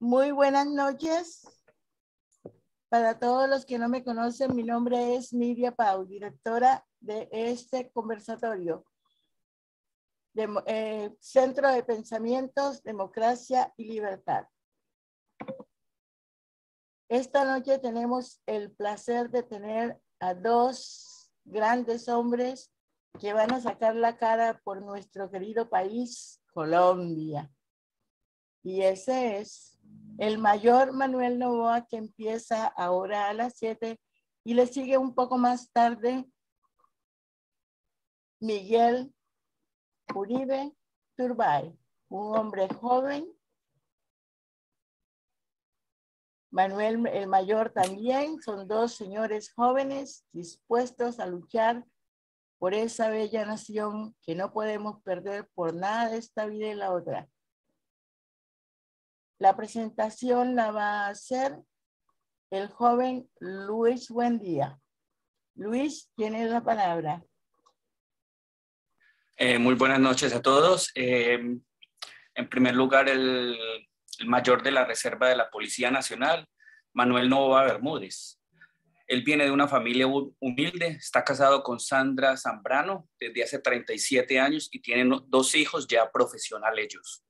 Muy buenas noches. Para todos los que no me conocen, mi nombre es Nidia Pau, directora de este conversatorio. Centro de Pensamientos, Democracia y Libertad. Esta noche tenemos el placer de tener a dos grandes hombres que van a sacar la cara por nuestro querido país, Colombia. Y ese es el mayor Manuel Noboa, que empieza ahora a las 7, y le sigue un poco más tarde Miguel Uribe Turbay, un hombre joven. Manuel, el mayor, también. Son dos señores jóvenes dispuestos a luchar por esa bella nación que no podemos perder por nada de esta vida y la otra. La presentación la va a hacer el joven Luis Buendía. Luis, tiene la palabra. Muy buenas noches a todos. En primer lugar, el mayor de la Reserva de la Policía Nacional, Manuel Noboa Bermúdez. Él viene de una familia humilde, está casado con Sandra Zambrano desde hace 37 años y tienen dos hijos ya profesionales ellos.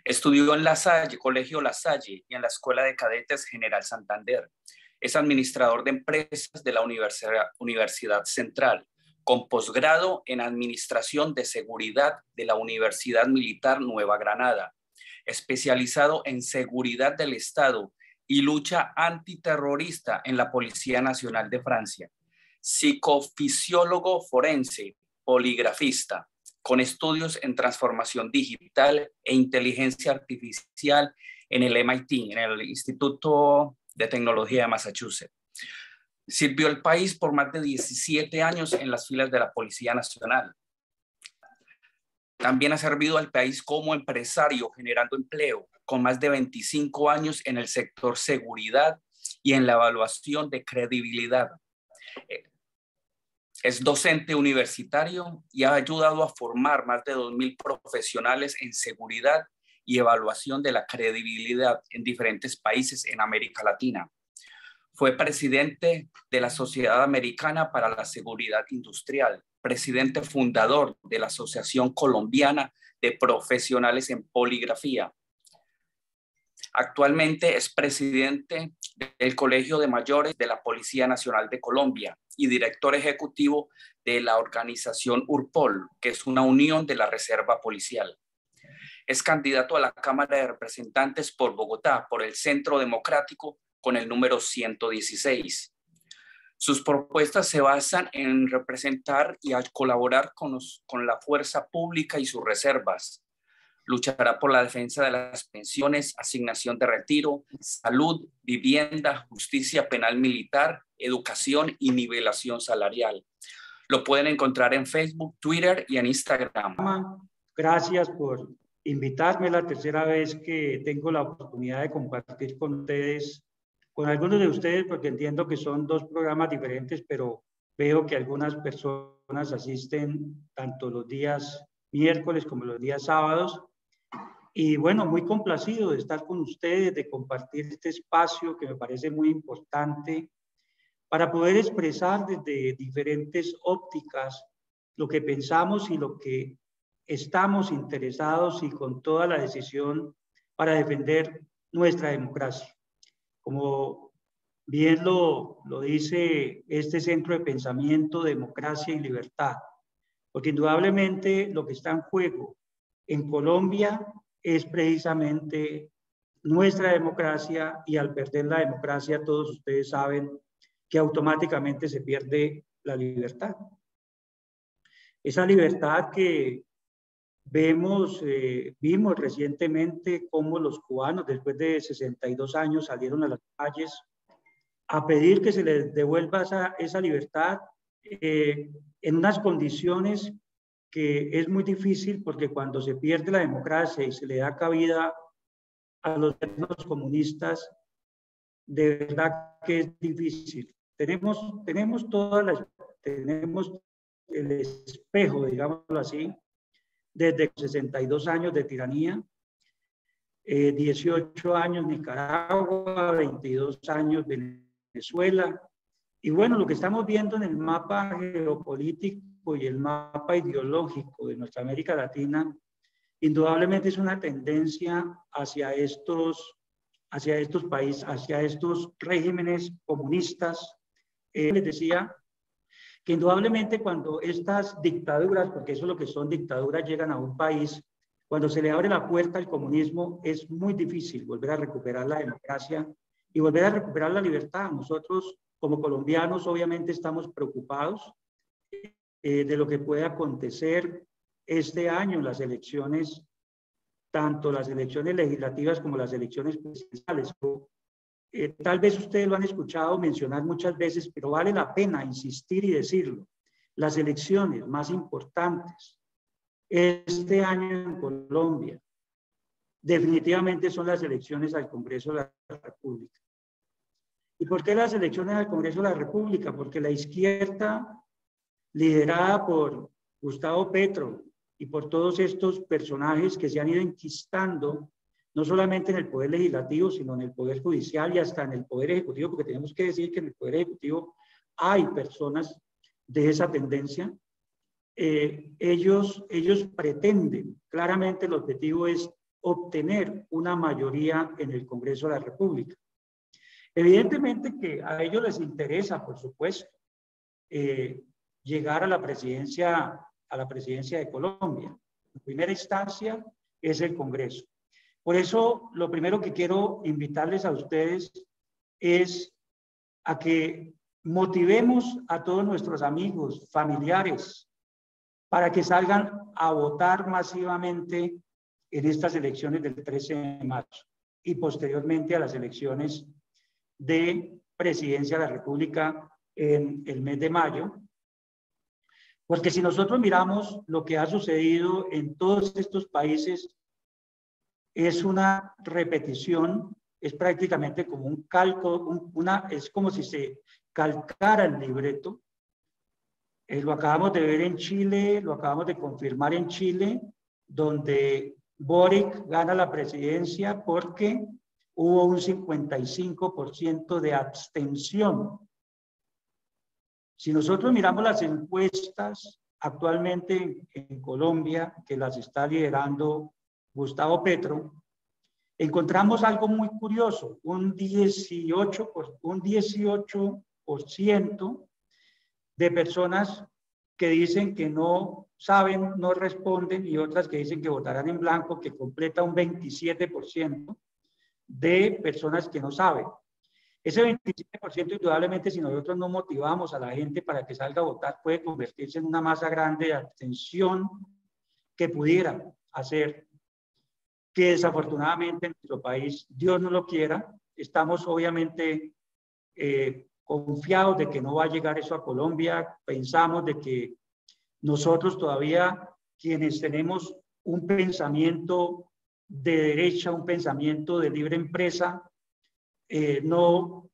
Estudió en La Salle, Colegio La Salle, y en la Escuela de Cadetes General Santander. Es administrador de empresas de la Universidad Central, con posgrado en Administración de Seguridad de la Universidad Militar Nueva Granada, especializado en seguridad del Estado y lucha antiterrorista en la Policía Nacional de Francia, psicofisiólogo forense, poligrafista, con estudios en transformación digital e inteligencia artificial en el MIT, en el Instituto de Tecnología de Massachusetts. Sirvió al país por más de 17 años en las filas de la Policía Nacional. También ha servido al país como empresario, generando empleo, con más de 25 años en el sector seguridad y en la evaluación de credibilidad. Es docente universitario y ha ayudado a formar más de 2.000 profesionales en seguridad y evaluación de la credibilidad en diferentes países en América Latina. Fue presidente de la Sociedad Americana para la Seguridad Industrial, presidente fundador de la Asociación Colombiana de Profesionales en Poligrafía. Actualmente es presidente del Colegio de Mayores de la Policía Nacional de Colombia y director ejecutivo de la organización URPOL, que es una unión de la Reserva Policial. Es candidato a la Cámara de Representantes por Bogotá, por el Centro Democrático, con el número 116. Sus propuestas se basan en representar y a colaborar con la fuerza pública y sus reservas. Luchará por la defensa de las pensiones, asignación de retiro, salud, vivienda, justicia penal militar, educación y nivelación salarial. Lo pueden encontrar en Facebook, Twitter y en Instagram. Gracias por invitarme. La tercera vez que tengo la oportunidad de compartir con ustedes, con algunos de ustedes, porque entiendo que son dos programas diferentes, pero veo que algunas personas asisten tanto los días miércoles como los días sábados. Y bueno, muy complacido de estar con ustedes, de compartir este espacio que me parece muy importante para poder expresar desde diferentes ópticas lo que pensamos y lo que estamos interesados y con toda la decisión para defender nuestra democracia. Como bien lo dice este centro de pensamiento, democracia y libertad, porque indudablemente lo que está en juego en Colombia es precisamente nuestra democracia, y al perder la democracia todos ustedes saben que automáticamente se pierde la libertad. Esa libertad que vimos recientemente cómo los cubanos después de 62 años salieron a las calles a pedir que se les devuelva esa libertad en unas condiciones que es muy difícil, porque cuando se pierde la democracia y se le da cabida a los gobiernos comunistas, de verdad que es difícil. Tenemos el espejo, digámoslo así, desde 62 años de tiranía. 18 años Nicaragua, 22 años Venezuela. Y bueno, lo que estamos viendo en el mapa geopolítico y el mapa ideológico de nuestra América Latina, indudablemente es una tendencia hacia estos países, hacia estos regímenes comunistas. Les decía que indudablemente cuando estas dictaduras, porque eso es lo que son dictaduras, llegan a un país, cuando se le abre la puerta al comunismo, es muy difícil volver a recuperar la democracia y volver a recuperar la libertad. Nosotros, como colombianos, obviamente estamos preocupados de lo que puede acontecer este año en las elecciones, tanto las elecciones legislativas como las elecciones presidenciales. Tal vez ustedes lo han escuchado mencionar muchas veces, pero vale la pena insistir y decirlo. Las elecciones más importantes este año en Colombia definitivamente son las elecciones al Congreso de la República. ¿Y por qué las elecciones al Congreso de la República? Porque la izquierda, liderada por Gustavo Petro y por todos estos personajes que se han ido enquistando, no solamente en el Poder Legislativo, sino en el Poder Judicial y hasta en el Poder Ejecutivo, porque tenemos que decir que en el Poder Ejecutivo hay personas de esa tendencia. Ellos pretenden, claramente el objetivo es obtener una mayoría en el Congreso de la República. Evidentemente que a ellos les interesa, por supuesto, llegar a la presidencia de Colombia. En primera instancia es el Congreso. Por eso, lo primero que quiero invitarles a ustedes es a que motivemos a todos nuestros amigos, familiares, para que salgan a votar masivamente en estas elecciones del 13 de marzo y posteriormente a las elecciones de presidencia de la República en el mes de mayo. Porque si nosotros miramos lo que ha sucedido en todos estos países, es una repetición, es prácticamente como un calco, es como si se calcara el libreto. Lo acabamos de ver en Chile, lo acabamos de confirmar en Chile, donde Boric gana la presidencia porque hubo un 55% de abstención. Si nosotros miramos las encuestas actualmente en Colombia, que las está liderando Gustavo Petro, encontramos algo muy curioso, un 18% de personas que dicen que no saben, no responden, y otras que dicen que votarán en blanco, que completa un 27% de personas que no saben. Ese 27% indudablemente, si nosotros no motivamos a la gente para que salga a votar, puede convertirse en una masa grande de abstención que pudiera hacer que desafortunadamente en nuestro país, Dios no lo quiera, estamos obviamente confiados de que no va a llegar eso a Colombia, pensamos de que nosotros todavía, quienes tenemos un pensamiento de derecha, un pensamiento de libre empresa, no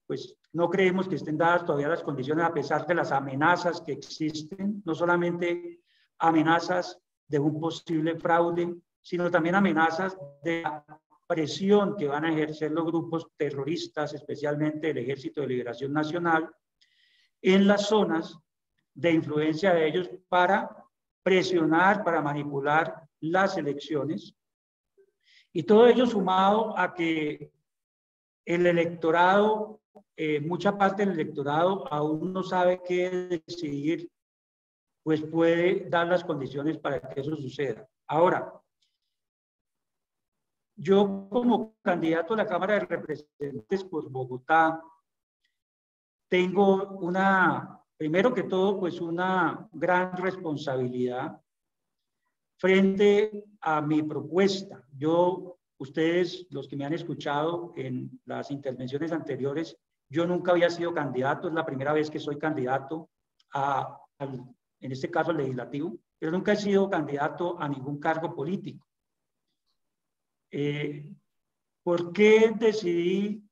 creemos que estén dadas todavía las condiciones a pesar de las amenazas que existen, no solamente amenazas de un posible fraude, sino también amenazas de la presión que van a ejercer los grupos terroristas, especialmente el Ejército de Liberación Nacional, en las zonas de influencia de ellos para presionar, para manipular las elecciones. Y todo ello sumado a que el electorado, mucha parte del electorado aún no sabe qué decidir, pues puede dar las condiciones para que eso suceda. Ahora, yo como candidato a la Cámara de Representantes por Bogotá, tengo primero que todo, pues una gran responsabilidad frente a mi propuesta. Ustedes, los que me han escuchado en las intervenciones anteriores, yo nunca había sido candidato, es la primera vez que soy candidato en este caso al legislativo, pero nunca he sido candidato a ningún cargo político. ¿Por qué decidí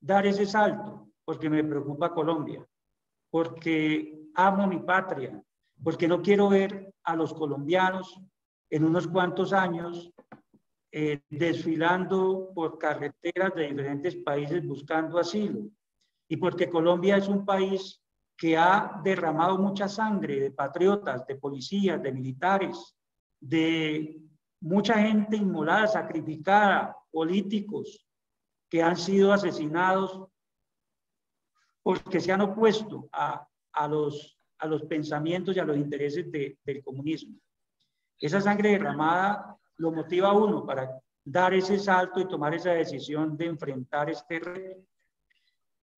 dar ese salto? Porque me preocupa Colombia, porque amo mi patria, porque no quiero ver a los colombianos en unos cuantos años desfilando por carreteras de diferentes países buscando asilo. Y porque Colombia es un país que ha derramado mucha sangre de patriotas, de policías, de militares, de mucha gente inmolada, sacrificada, políticos que han sido asesinados porque se han opuesto a los pensamientos y a los intereses del comunismo. Esa sangre derramada lo motiva a uno para dar ese salto y tomar esa decisión de enfrentar este reto.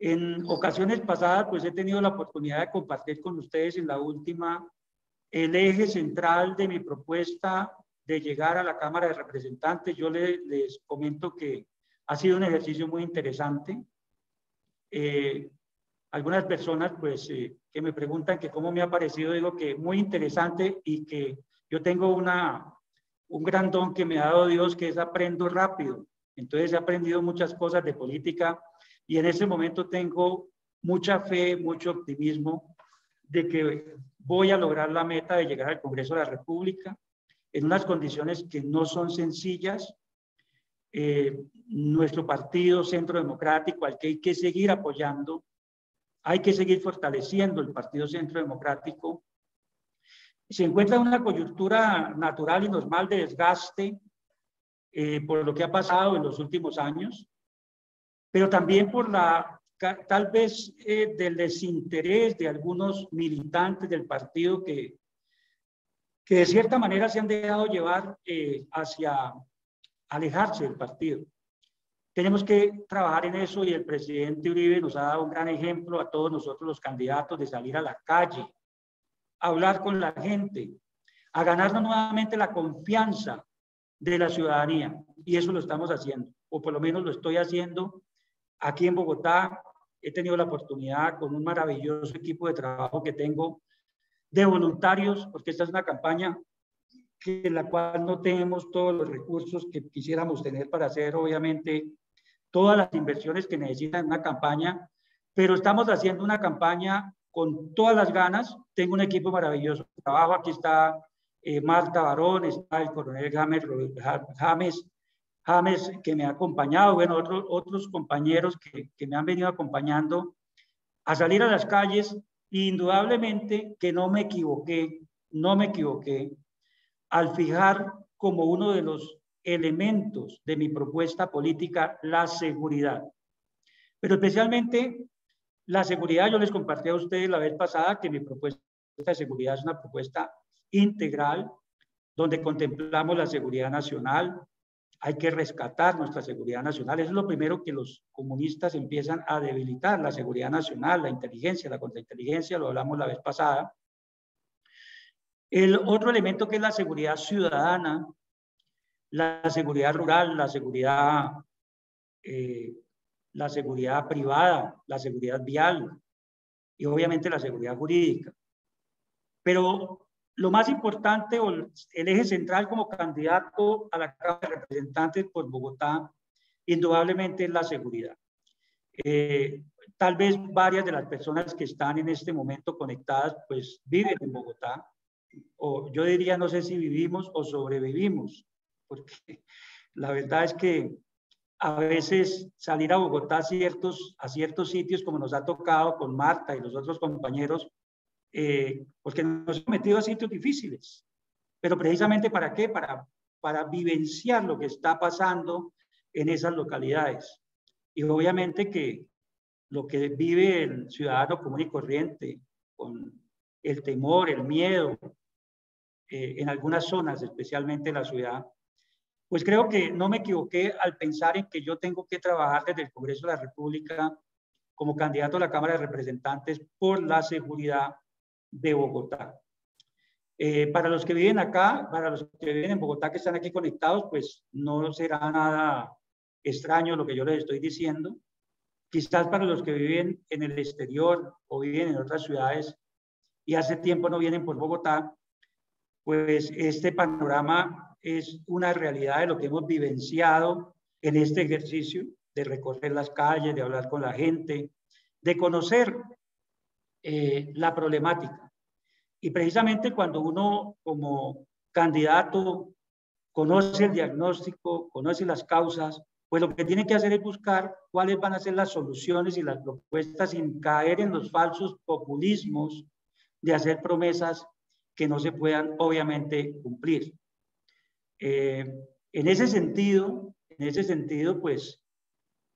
En ocasiones pasadas, pues he tenido la oportunidad de compartir con ustedes en la última el eje central de mi propuesta de llegar a la Cámara de Representantes. Yo les comento que ha sido un ejercicio muy interesante. Algunas personas, pues, que me preguntan que cómo me ha parecido, digo que muy interesante y que yo tengo un gran don que me ha dado Dios, que es aprendo rápido. Entonces he aprendido muchas cosas de política y en este momento tengo mucha fe, mucho optimismo de que voy a lograr la meta de llegar al Congreso de la República en unas condiciones que no son sencillas. Nuestro partido Centro Democrático, al que hay que seguir apoyando, hay que seguir fortaleciendo el Partido Centro Democrático. Se encuentra en una coyuntura natural y normal de desgaste por lo que ha pasado en los últimos años, pero también por tal vez del desinterés de algunos militantes del partido que de cierta manera se han dejado llevar hacia alejarse del partido. Tenemos que trabajar en eso y el presidente Uribe nos ha dado un gran ejemplo a todos nosotros los candidatos de salir a la calle, a hablar con la gente, a ganarnos nuevamente la confianza de la ciudadanía. Y eso lo estamos haciendo, o por lo menos lo estoy haciendo aquí en Bogotá. He tenido la oportunidad con un maravilloso equipo de trabajo que tengo de voluntarios, porque esta es una campaña en la cual no tenemos todos los recursos que quisiéramos tener para hacer, obviamente, todas las inversiones que necesitan una campaña, pero estamos haciendo una campaña con todas las ganas. Tengo un equipo maravilloso de trabajo. Aquí está Marta Barón, está el coronel James, que me ha acompañado, bueno, otros compañeros que me han venido acompañando a salir a las calles. Indudablemente que no me equivoqué al fijar como uno de los elementos de mi propuesta política la seguridad. Pero especialmente la seguridad, yo les compartí a ustedes la vez pasada que mi propuesta de seguridad es una propuesta integral, donde contemplamos la seguridad nacional. Hay que rescatar nuestra seguridad nacional. Eso es lo primero que los comunistas empiezan a debilitar, la seguridad nacional, la inteligencia, la contrainteligencia, lo hablamos la vez pasada. El otro elemento que es la seguridad ciudadana, la seguridad rural, la seguridad privada, la seguridad vial y obviamente la seguridad jurídica. Pero lo más importante o el eje central como candidato a la Cámara de Representantes por Bogotá, indudablemente es la seguridad. Tal vez varias de las personas que están en este momento conectadas pues viven en Bogotá, o yo diría, no sé si vivimos o sobrevivimos, porque la verdad es que a veces salir a Bogotá a ciertos sitios, como nos ha tocado con Marta y los otros compañeros, porque nos hemos metido a sitios difíciles. Pero precisamente ¿para qué? Para vivenciar lo que está pasando en esas localidades. Y obviamente que lo que vive el ciudadano común y corriente, con el temor, el miedo, en algunas zonas, especialmente en la ciudad, pues creo que no me equivoqué al pensar en que yo tengo que trabajar desde el Congreso de la República como candidato a la Cámara de Representantes por la seguridad de Bogotá. Para los que viven acá, para los que viven en Bogotá, que están aquí conectados, pues no será nada extraño lo que yo les estoy diciendo. Quizás para los que viven en el exterior o viven en otras ciudades y hace tiempo no vienen por Bogotá, pues este panorama es una realidad de lo que hemos vivenciado en este ejercicio de recorrer las calles, de hablar con la gente, de conocer la problemática. Y precisamente cuando uno como candidato conoce el diagnóstico, conoce las causas, pues lo que tiene que hacer es buscar cuáles van a ser las soluciones y las propuestas sin caer en los falsos populismos de hacer promesas que no se puedan obviamente cumplir. En ese sentido, pues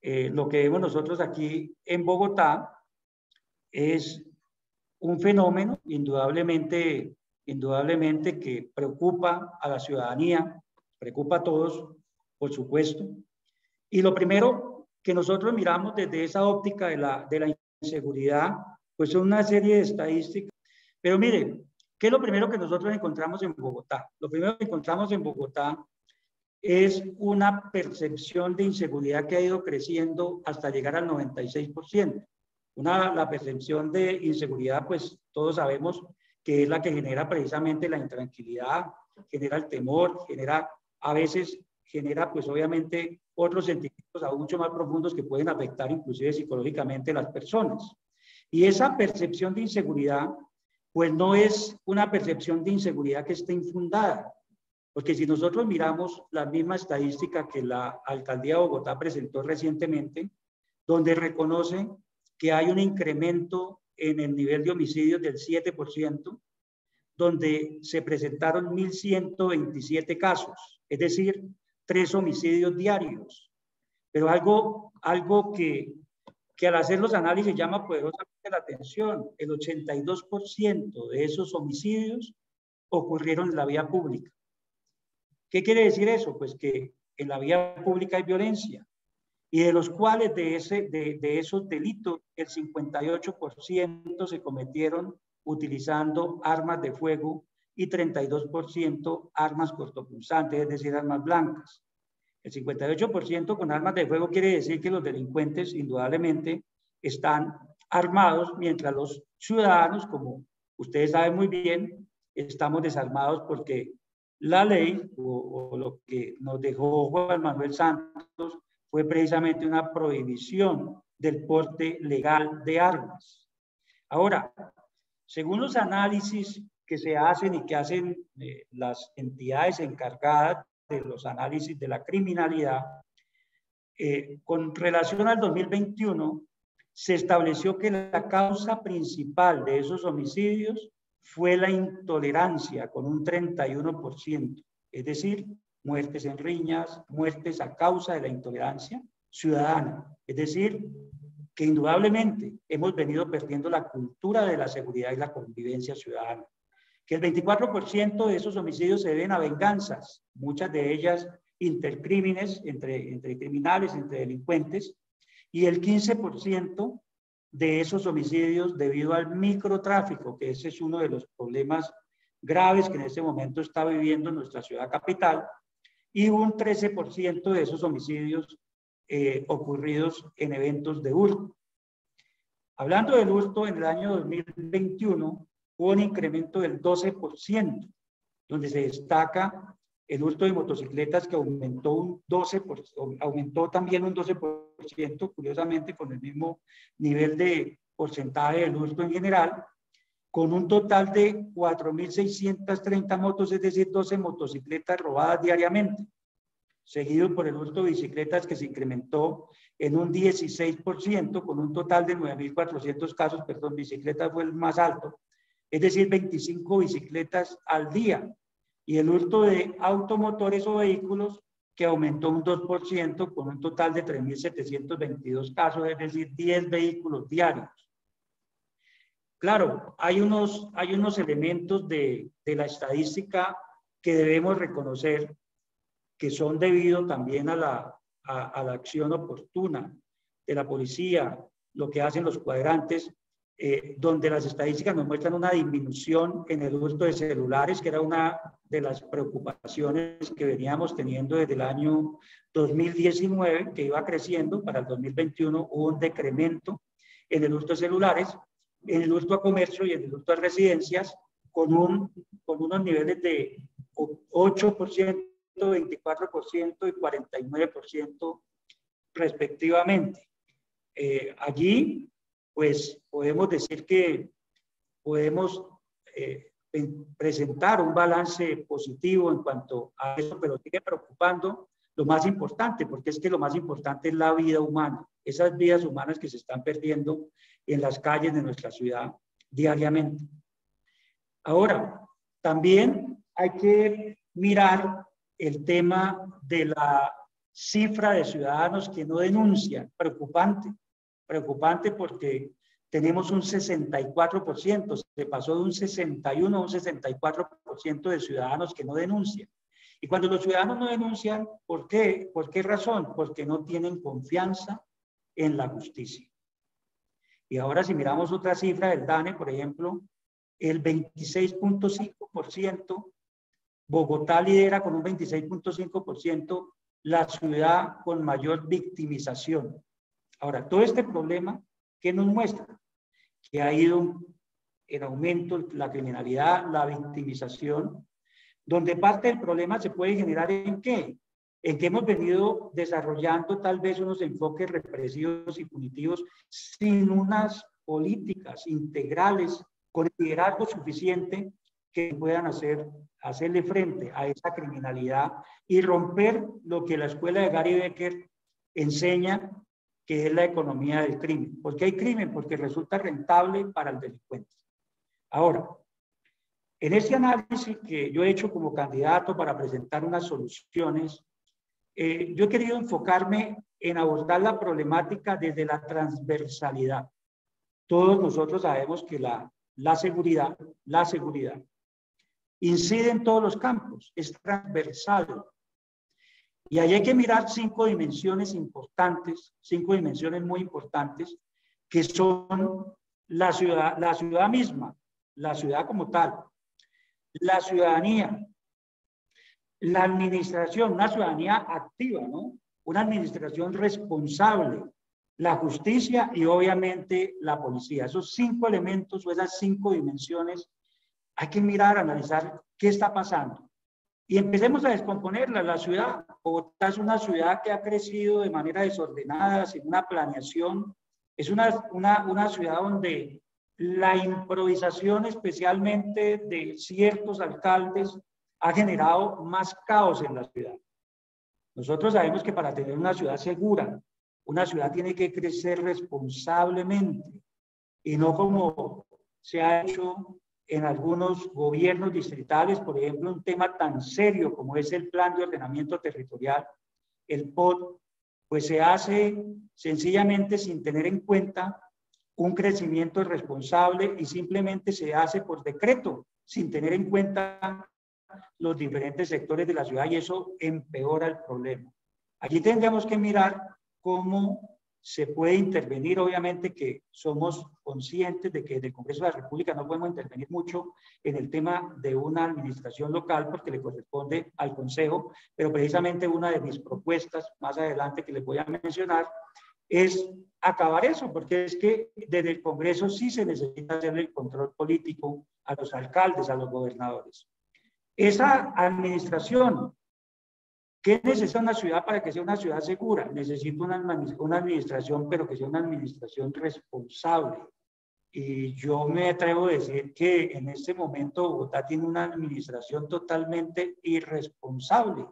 lo que vemos nosotros aquí en Bogotá es un fenómeno indudablemente que preocupa a la ciudadanía, preocupa a todos, por supuesto. Y lo primero que nosotros miramos desde esa óptica de la inseguridad, pues son una serie de estadísticas. Pero miren, ¿qué es lo primero que nosotros encontramos en Bogotá? Lo primero que encontramos en Bogotá es una percepción de inseguridad que ha ido creciendo hasta llegar al 96%. La percepción de inseguridad, pues todos sabemos que es la que genera precisamente la intranquilidad, genera el temor, a veces genera pues obviamente otros sentimientos aún mucho más profundos que pueden afectar inclusive psicológicamente a las personas. Y esa percepción de inseguridad pues no es una percepción de inseguridad que esté infundada, porque si nosotros miramos la misma estadística que la Alcaldía de Bogotá presentó recientemente, donde reconoce que hay un incremento en el nivel de homicidios del 7%, donde se presentaron 1.127 casos, es decir, 3 homicidios diarios. Pero algo que al hacer los análisis llama poderosamente la atención: el 82% de esos homicidios ocurrieron en la vía pública. ¿Qué quiere decir eso? Pues que en la vía pública hay violencia, y de los cuales de esos delitos, el 58% se cometieron utilizando armas de fuego y 32% armas cortopunzantes, es decir, armas blancas. El 58% con armas de fuego quiere decir que los delincuentes indudablemente están armados, mientras los ciudadanos, como ustedes saben muy bien, estamos desarmados porque la ley o lo que nos dejó Juan Manuel Santos fue precisamente una prohibición del porte legal de armas. Ahora, según los análisis que se hacen y que hacen las entidades encargadas de los análisis de la criminalidad, con relación al 2021, se estableció que la causa principal de esos homicidios fue la intolerancia, con un 31%, es decir, muertes en riñas, muertes a causa de la intolerancia ciudadana. Es decir, que indudablemente hemos venido perdiendo la cultura de la seguridad y la convivencia ciudadana. Que el 24% de esos homicidios se deben a venganzas, muchas de ellas intercrímenes, entre criminales, entre delincuentes, y el 15% de esos homicidios debido al microtráfico, que ese es uno de los problemas graves que en este momento está viviendo nuestra ciudad capital, y un 13% de esos homicidios ocurridos en eventos de hurto. Hablando del hurto, en el año 2021 hubo un incremento del 12%, donde se destaca el hurto de motocicletas, que aumentó también un 12%, curiosamente con el mismo nivel de porcentaje del hurto en general, con un total de 4.630 motos, es decir, 12 motocicletas robadas diariamente, seguido por el hurto de bicicletas, que se incrementó en un 16%, con un total de 9.400 casos, bicicletas fue el más alto, es decir, 25 bicicletas al día, y el hurto de automotores o vehículos, que aumentó un 2%, con un total de 3.722 casos, es decir, 10 vehículos diarios. Claro, hay unos elementos de la estadística que debemos reconocer, que son debido también a la acción oportuna de la policía, lo que hacen los cuadrantes, donde las estadísticas nos muestran una disminución en el hurto de celulares, que era una de las preocupaciones que veníamos teniendo desde el año 2019, que iba creciendo. Para el 2021 hubo un decremento en el hurto de celulares, en el hurto a comercio y en el hurto a residencias, con unos niveles de 8%, 24% y 49% respectivamente. Allí, pues, podemos decir que podemos presentar un balance positivo en cuanto a eso, pero sigue preocupando lo más importante, porque es que lo más importante es la vida humana, esas vidas humanas que se están perdiendo en las calles de nuestra ciudad diariamente. Ahora, también hay que mirar el tema de la cifra de ciudadanos que no denuncian, preocupante porque tenemos un 64%, se pasó de un 61 a un 64% de ciudadanos que no denuncian. Y cuando los ciudadanos no denuncian, ¿por qué? ¿Por qué razón? Porque no tienen confianza en la justicia. Y ahora si miramos otra cifra del DANE, por ejemplo, el 26.5%, Bogotá lidera con un 26.5% la ciudad con mayor victimización. Ahora, todo este problema, ¿qué nos muestra? Que ha ido en aumento la criminalidad, la victimización, donde parte del problema se puede generar ¿en qué? En que hemos venido desarrollando tal vez unos enfoques represivos y punitivos sin unas políticas integrales con el liderazgo suficiente que puedan hacerle frente a esa criminalidad y romper lo que la escuela de Gary Becker enseña, que es la economía del crimen. ¿Por qué hay crimen? Porque resulta rentable para el delincuente. Ahora, en este análisis que yo he hecho como candidato para presentar unas soluciones, yo he querido enfocarme en abordar la problemática desde la transversalidad. Todos nosotros sabemos que la seguridad incide en todos los campos, es transversal. Y ahí hay que mirar 5 dimensiones importantes, 5 dimensiones muy importantes, que son la ciudad misma, la ciudad como tal, la ciudadanía, la administración, una ciudadanía activa, ¿no? Una administración responsable, la justicia y obviamente la policía. Esos 5 elementos o esas 5 dimensiones hay que mirar, analizar qué está pasando. Y empecemos a descomponerla. La ciudad, Bogotá es una ciudad que ha crecido de manera desordenada, sin una planeación. Es una ciudad donde la improvisación, especialmente de ciertos alcaldes, ha generado más caos en la ciudad. Nosotros sabemos que para tener una ciudad segura, una ciudad tiene que crecer responsablemente y no como se ha hecho en algunos gobiernos distritales, por ejemplo, un tema tan serio como es el Plan de Ordenamiento Territorial, el POT, pues se hace sencillamente sin tener en cuenta un crecimiento responsable y simplemente se hace por decreto, sin tener en cuenta los diferentes sectores de la ciudad y eso empeora el problema. Allí tendríamos que mirar cómo se puede intervenir, obviamente que somos conscientes de que en el Congreso de la República no podemos intervenir mucho en el tema de una administración local porque le corresponde al Consejo, pero precisamente una de mis propuestas más adelante que les voy a mencionar es acabar eso, porque es que desde el Congreso sí se necesita hacer el control político a los alcaldes, a los gobernadores. Esa administración, ¿qué necesita una ciudad para que sea una ciudad segura? Necesita una administración, pero que sea una administración responsable. Y yo me atrevo a decir que en este momento Bogotá tiene una administración totalmente irresponsable.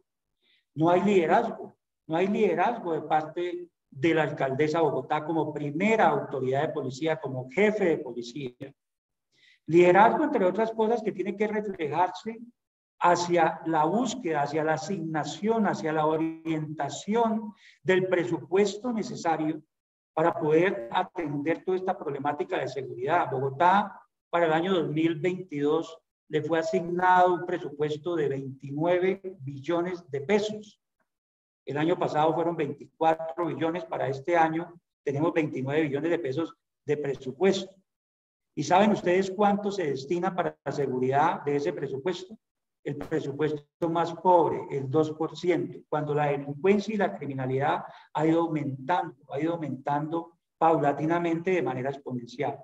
No hay liderazgo de parte de la alcaldesa de Bogotá como primera autoridad de policía, como jefe de policía. Liderazgo, entre otras cosas, que tiene que reflejarse hacia la búsqueda, hacia la asignación, hacia la orientación del presupuesto necesario para poder atender toda esta problemática de seguridad. Bogotá, para el año 2022, le fue asignado un presupuesto de 29 billones de pesos. El año pasado fueron 24 billones, para este año tenemos 29 billones de pesos de presupuesto. ¿Y saben ustedes cuánto se destina para la seguridad de ese presupuesto? El presupuesto más pobre, el 2%, cuando la delincuencia y la criminalidad ha ido aumentando paulatinamente de manera exponencial.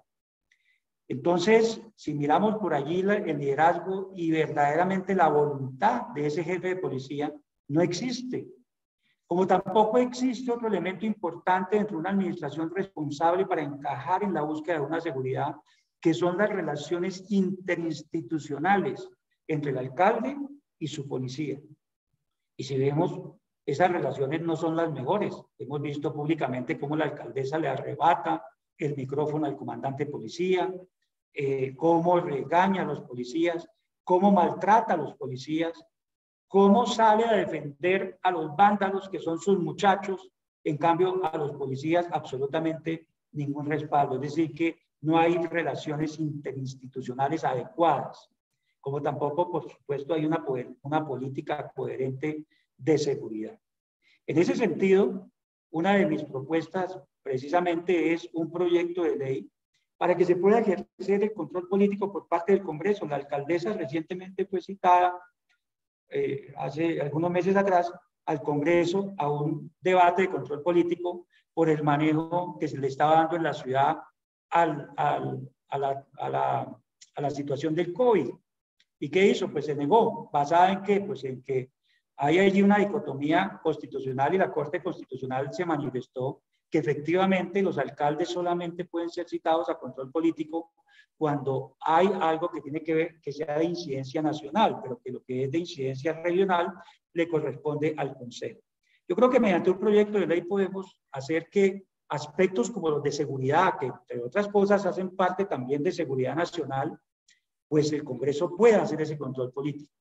Entonces, si miramos por allí el liderazgo y verdaderamente la voluntad de ese jefe de policía, no existe. Como tampoco existe otro elemento importante dentro de una administración responsable para encajar en la búsqueda de una seguridad, que son las relaciones interinstitucionales entre el alcalde y su policía. Y si vemos, esas relaciones no son las mejores. Hemos visto públicamente cómo la alcaldesa le arrebata el micrófono al comandante de policía, cómo regaña a los policías, cómo maltrata a los policías, cómo sale a defender a los vándalos que son sus muchachos, en cambio a los policías absolutamente ningún respaldo. Es decir, que no hay relaciones interinstitucionales adecuadas, como tampoco, por supuesto, hay una política coherente de seguridad. En ese sentido, una de mis propuestas precisamente es un proyecto de ley para que se pueda ejercer el control político por parte del Congreso. La alcaldesa recientemente fue citada hace algunos meses atrás al Congreso a un debate de control político por el manejo que se le estaba dando en la ciudad a la situación del COVID. ¿Y qué hizo? Pues se negó. ¿Basada en qué? Pues en que hay allí una dicotomía constitucional y la Corte Constitucional se manifestó que efectivamente los alcaldes solamente pueden ser citados a control político cuando hay algo que tiene que ver, que sea de incidencia nacional, pero que lo que es de incidencia regional le corresponde al Consejo. Yo creo que mediante un proyecto de ley podemos hacer que aspectos como los de seguridad, que entre otras cosas hacen parte también de seguridad nacional, pues el Congreso pueda hacer ese control político,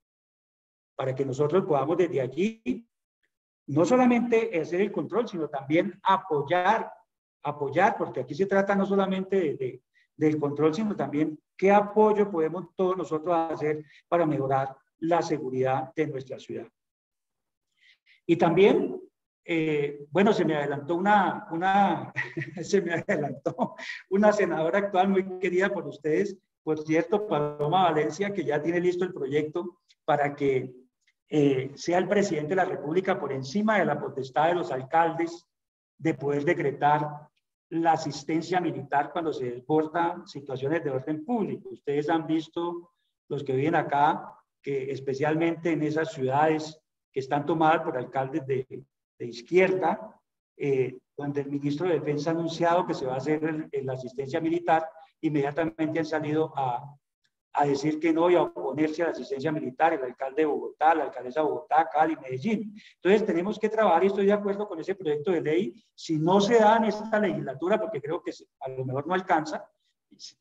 para que nosotros podamos desde allí no solamente hacer el control, sino también apoyar, porque aquí se trata no solamente del control, sino también qué apoyo podemos todos nosotros hacer para mejorar la seguridad de nuestra ciudad. Y también, bueno, se me adelantó una senadora actual muy querida por ustedes, por cierto, Paloma Valencia, que ya tiene listo el proyecto para que sea el presidente de la República por encima de la potestad de los alcaldes de poder decretar la asistencia militar cuando se desbordan situaciones de orden público. Ustedes han visto, los que viven acá, que especialmente en esas ciudades que están tomadas por alcaldes de izquierda, donde el ministro de Defensa ha anunciado que se va a hacer la asistencia militar, inmediatamente han salido a decir que no y a oponerse a la asistencia militar, el alcalde de Bogotá, la alcaldesa de Bogotá, Cali, Medellín. Entonces tenemos que trabajar y estoy de acuerdo con ese proyecto de ley. Si no se da en esta legislatura, porque creo que a lo mejor no alcanza,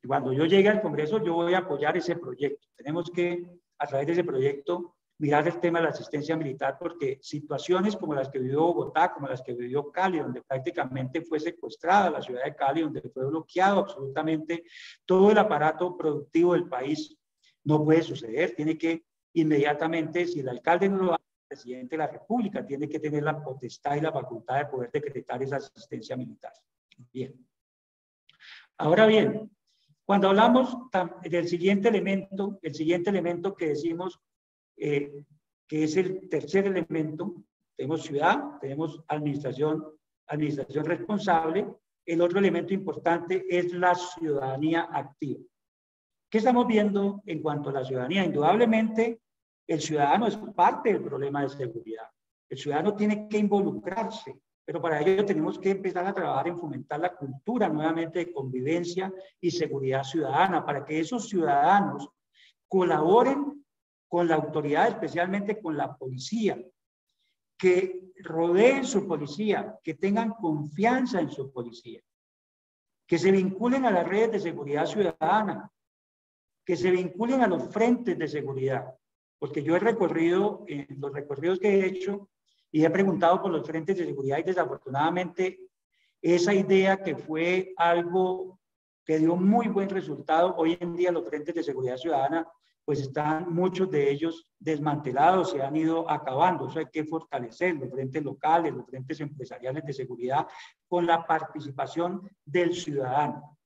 cuando yo llegue al Congreso yo voy a apoyar ese proyecto. Tenemos que, a través de ese proyecto, mirar el tema de la asistencia militar, porque situaciones como las que vivió Bogotá, como las que vivió Cali, donde prácticamente fue secuestrada la ciudad de Cali, donde fue bloqueado absolutamente todo el aparato productivo del país, no puede suceder. Tiene que inmediatamente, si el alcalde no lo hace, el presidente de la República tiene que tener la potestad y la facultad de poder decretar esa asistencia militar. Bien. Ahora bien, cuando hablamos del siguiente elemento, que decimos que es el tercer elemento, tenemos ciudad, tenemos administración responsable. El otro elemento importante es la ciudadanía activa. ¿Qué estamos viendo en cuanto a la ciudadanía? Indudablemente, el ciudadano es parte del problema de seguridad. El ciudadano tiene que involucrarse, pero para ello tenemos que empezar a trabajar en fomentar la cultura nuevamente de convivencia y seguridad ciudadana, para que esos ciudadanos colaboren con la autoridad, especialmente con la policía, que rodeen su policía, que tengan confianza en su policía, que se vinculen a las redes de seguridad ciudadana, que se vinculen a los frentes de seguridad, porque yo he recorrido, los recorridos que he hecho, y he preguntado por los frentes de seguridad, y desafortunadamente esa idea, que fue algo que dio muy buen resultado, hoy en día los frentes de seguridad ciudadana pues están muchos de ellos desmantelados, se han ido acabando. Eso hay que fortalecer, los frentes locales, los frentes empresariales de seguridad, con la participación del ciudadano.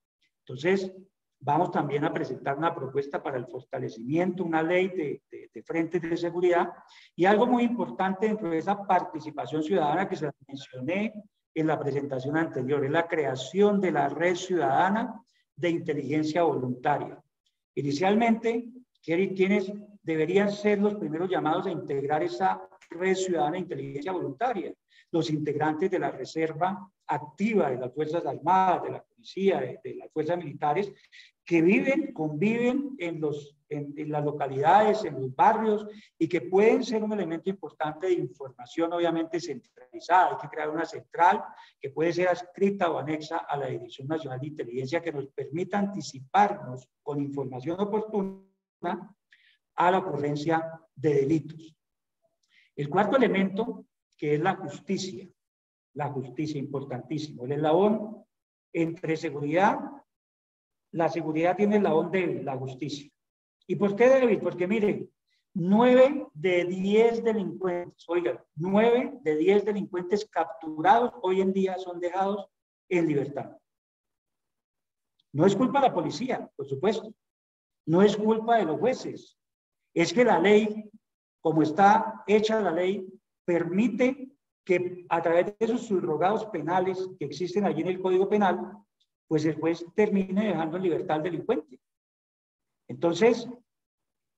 Entonces, vamos también a presentar una propuesta para el fortalecimiento, una ley de frentes de seguridad, y algo muy importante dentro de esa participación ciudadana que se la mencioné en la presentación anterior, es la creación de la red ciudadana de inteligencia voluntaria. Inicialmente, ¿quiénes deberían ser los primeros llamados a integrar esa Red Ciudadana de Inteligencia Voluntaria, los integrantes de la reserva activa de las Fuerzas Armadas, de la policía, de las fuerzas militares, que viven, conviven en las localidades, en los barrios, y que pueden ser un elemento importante de información, obviamente centralizada. Hay que crear una central que puede ser adscrita o anexa a la Dirección Nacional de Inteligencia, que nos permita anticiparnos con información oportuna a la ocurrencia de delitos. El cuarto elemento, que es la justicia importantísimo, el eslabón entre seguridad. La seguridad tiene el eslabón débil, la justicia. ¿Y por qué débil? Porque miren, 9 de 10 delincuentes, oigan, 9 de 10 delincuentes capturados hoy en día son dejados en libertad. No es culpa de la policía, por supuesto. No es culpa de los jueces. Es que la ley, como está hecha la ley, permite que a través de esos subrogados penales que existen allí en el Código Penal, pues el juez termine dejando en libertad al delincuente. Entonces,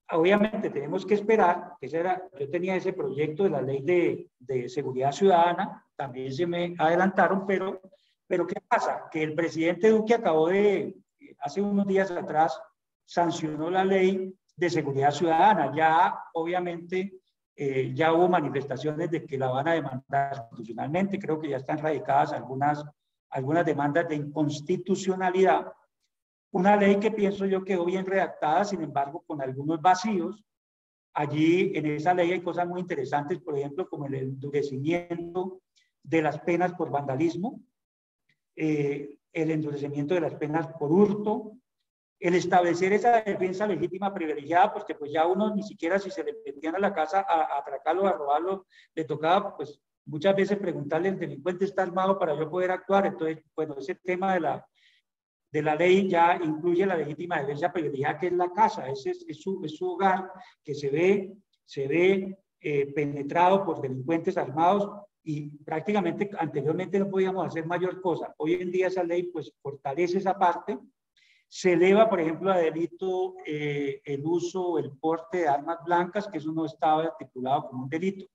obviamente tenemos que esperar, yo tenía ese proyecto de la ley de seguridad ciudadana, también se me adelantaron, pero ¿qué pasa? Que el presidente Duque hace unos días atrás, sancionó la ley de seguridad ciudadana. Ya, obviamente, ya hubo manifestaciones de que la van a demandar constitucionalmente. Creo que ya están radicadas algunas demandas de inconstitucionalidad. Una ley que pienso yo quedó bien redactada, sin embargo, con algunos vacíos. Allí en esa ley hay cosas muy interesantes, por ejemplo, como el endurecimiento de las penas por vandalismo, el endurecimiento de las penas por hurto, el establecer esa defensa legítima privilegiada, porque pues ya uno ni siquiera si se le metían a la casa a atracarlo, a robarlo, le tocaba pues muchas veces preguntarle al delincuente está armado para yo poder actuar. Entonces, bueno, ese tema de la ley ya incluye la legítima defensa privilegiada, que es la casa, es su hogar, que se ve penetrado por delincuentes armados, y prácticamente anteriormente no podíamos hacer mayor cosa. Hoy en día esa ley pues fortalece esa parte. Se eleva, por ejemplo, a delito el uso o el porte de armas blancas, que eso no estaba estipulado como un delito.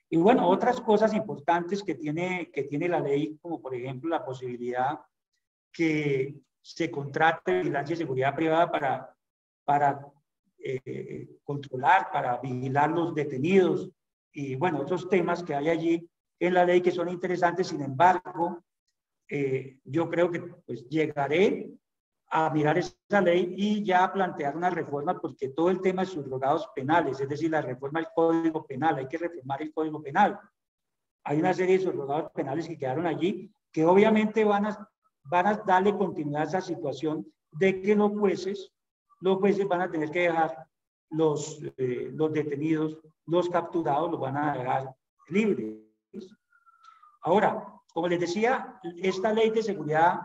Y bueno, otras cosas importantes que tiene la ley, como por ejemplo la posibilidad que se contrate vigilancia y seguridad privada para controlar, para vigilar los detenidos, y bueno, otros temas que hay allí en la ley que son interesantes. Sin embargo, yo creo que pues llegaré a mirar esa ley y ya a plantear una reforma, porque todo el tema de subrogados penales, es decir, la reforma del Código Penal, hay que reformar el Código Penal. Hay una serie de subrogados penales que quedaron allí, que obviamente van a darle continuidad a esa situación de que los jueces van a tener que dejar los detenidos, los capturados, los van a dejar libres. Ahora, como les decía, esta ley de seguridad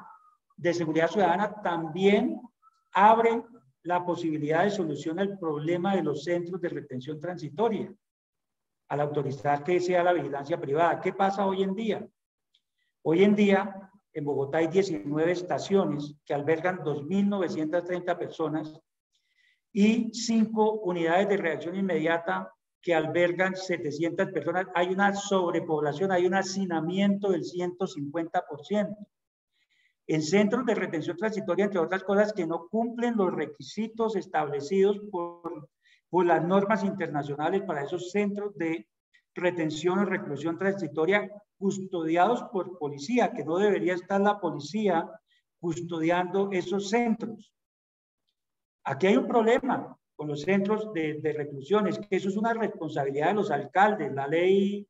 ciudadana también abre la posibilidad de solución al problema de los centros de retención transitoria, al autorizar que sea la vigilancia privada. ¿Qué pasa hoy en día? Hoy en día, en Bogotá hay 19 estaciones que albergan 2.930 personas y 5 unidades de reacción inmediata que albergan 700 personas. Hay una sobrepoblación, hay un hacinamiento del 150%. En centros de retención transitoria, entre otras cosas, que no cumplen los requisitos establecidos por las normas internacionales para esos centros de retención o reclusión transitoria, custodiados por policía, que no debería estar la policía custodiando esos centros. Aquí hay un problema con los centros de reclusiones, que eso es una responsabilidad de los alcaldes. La ley,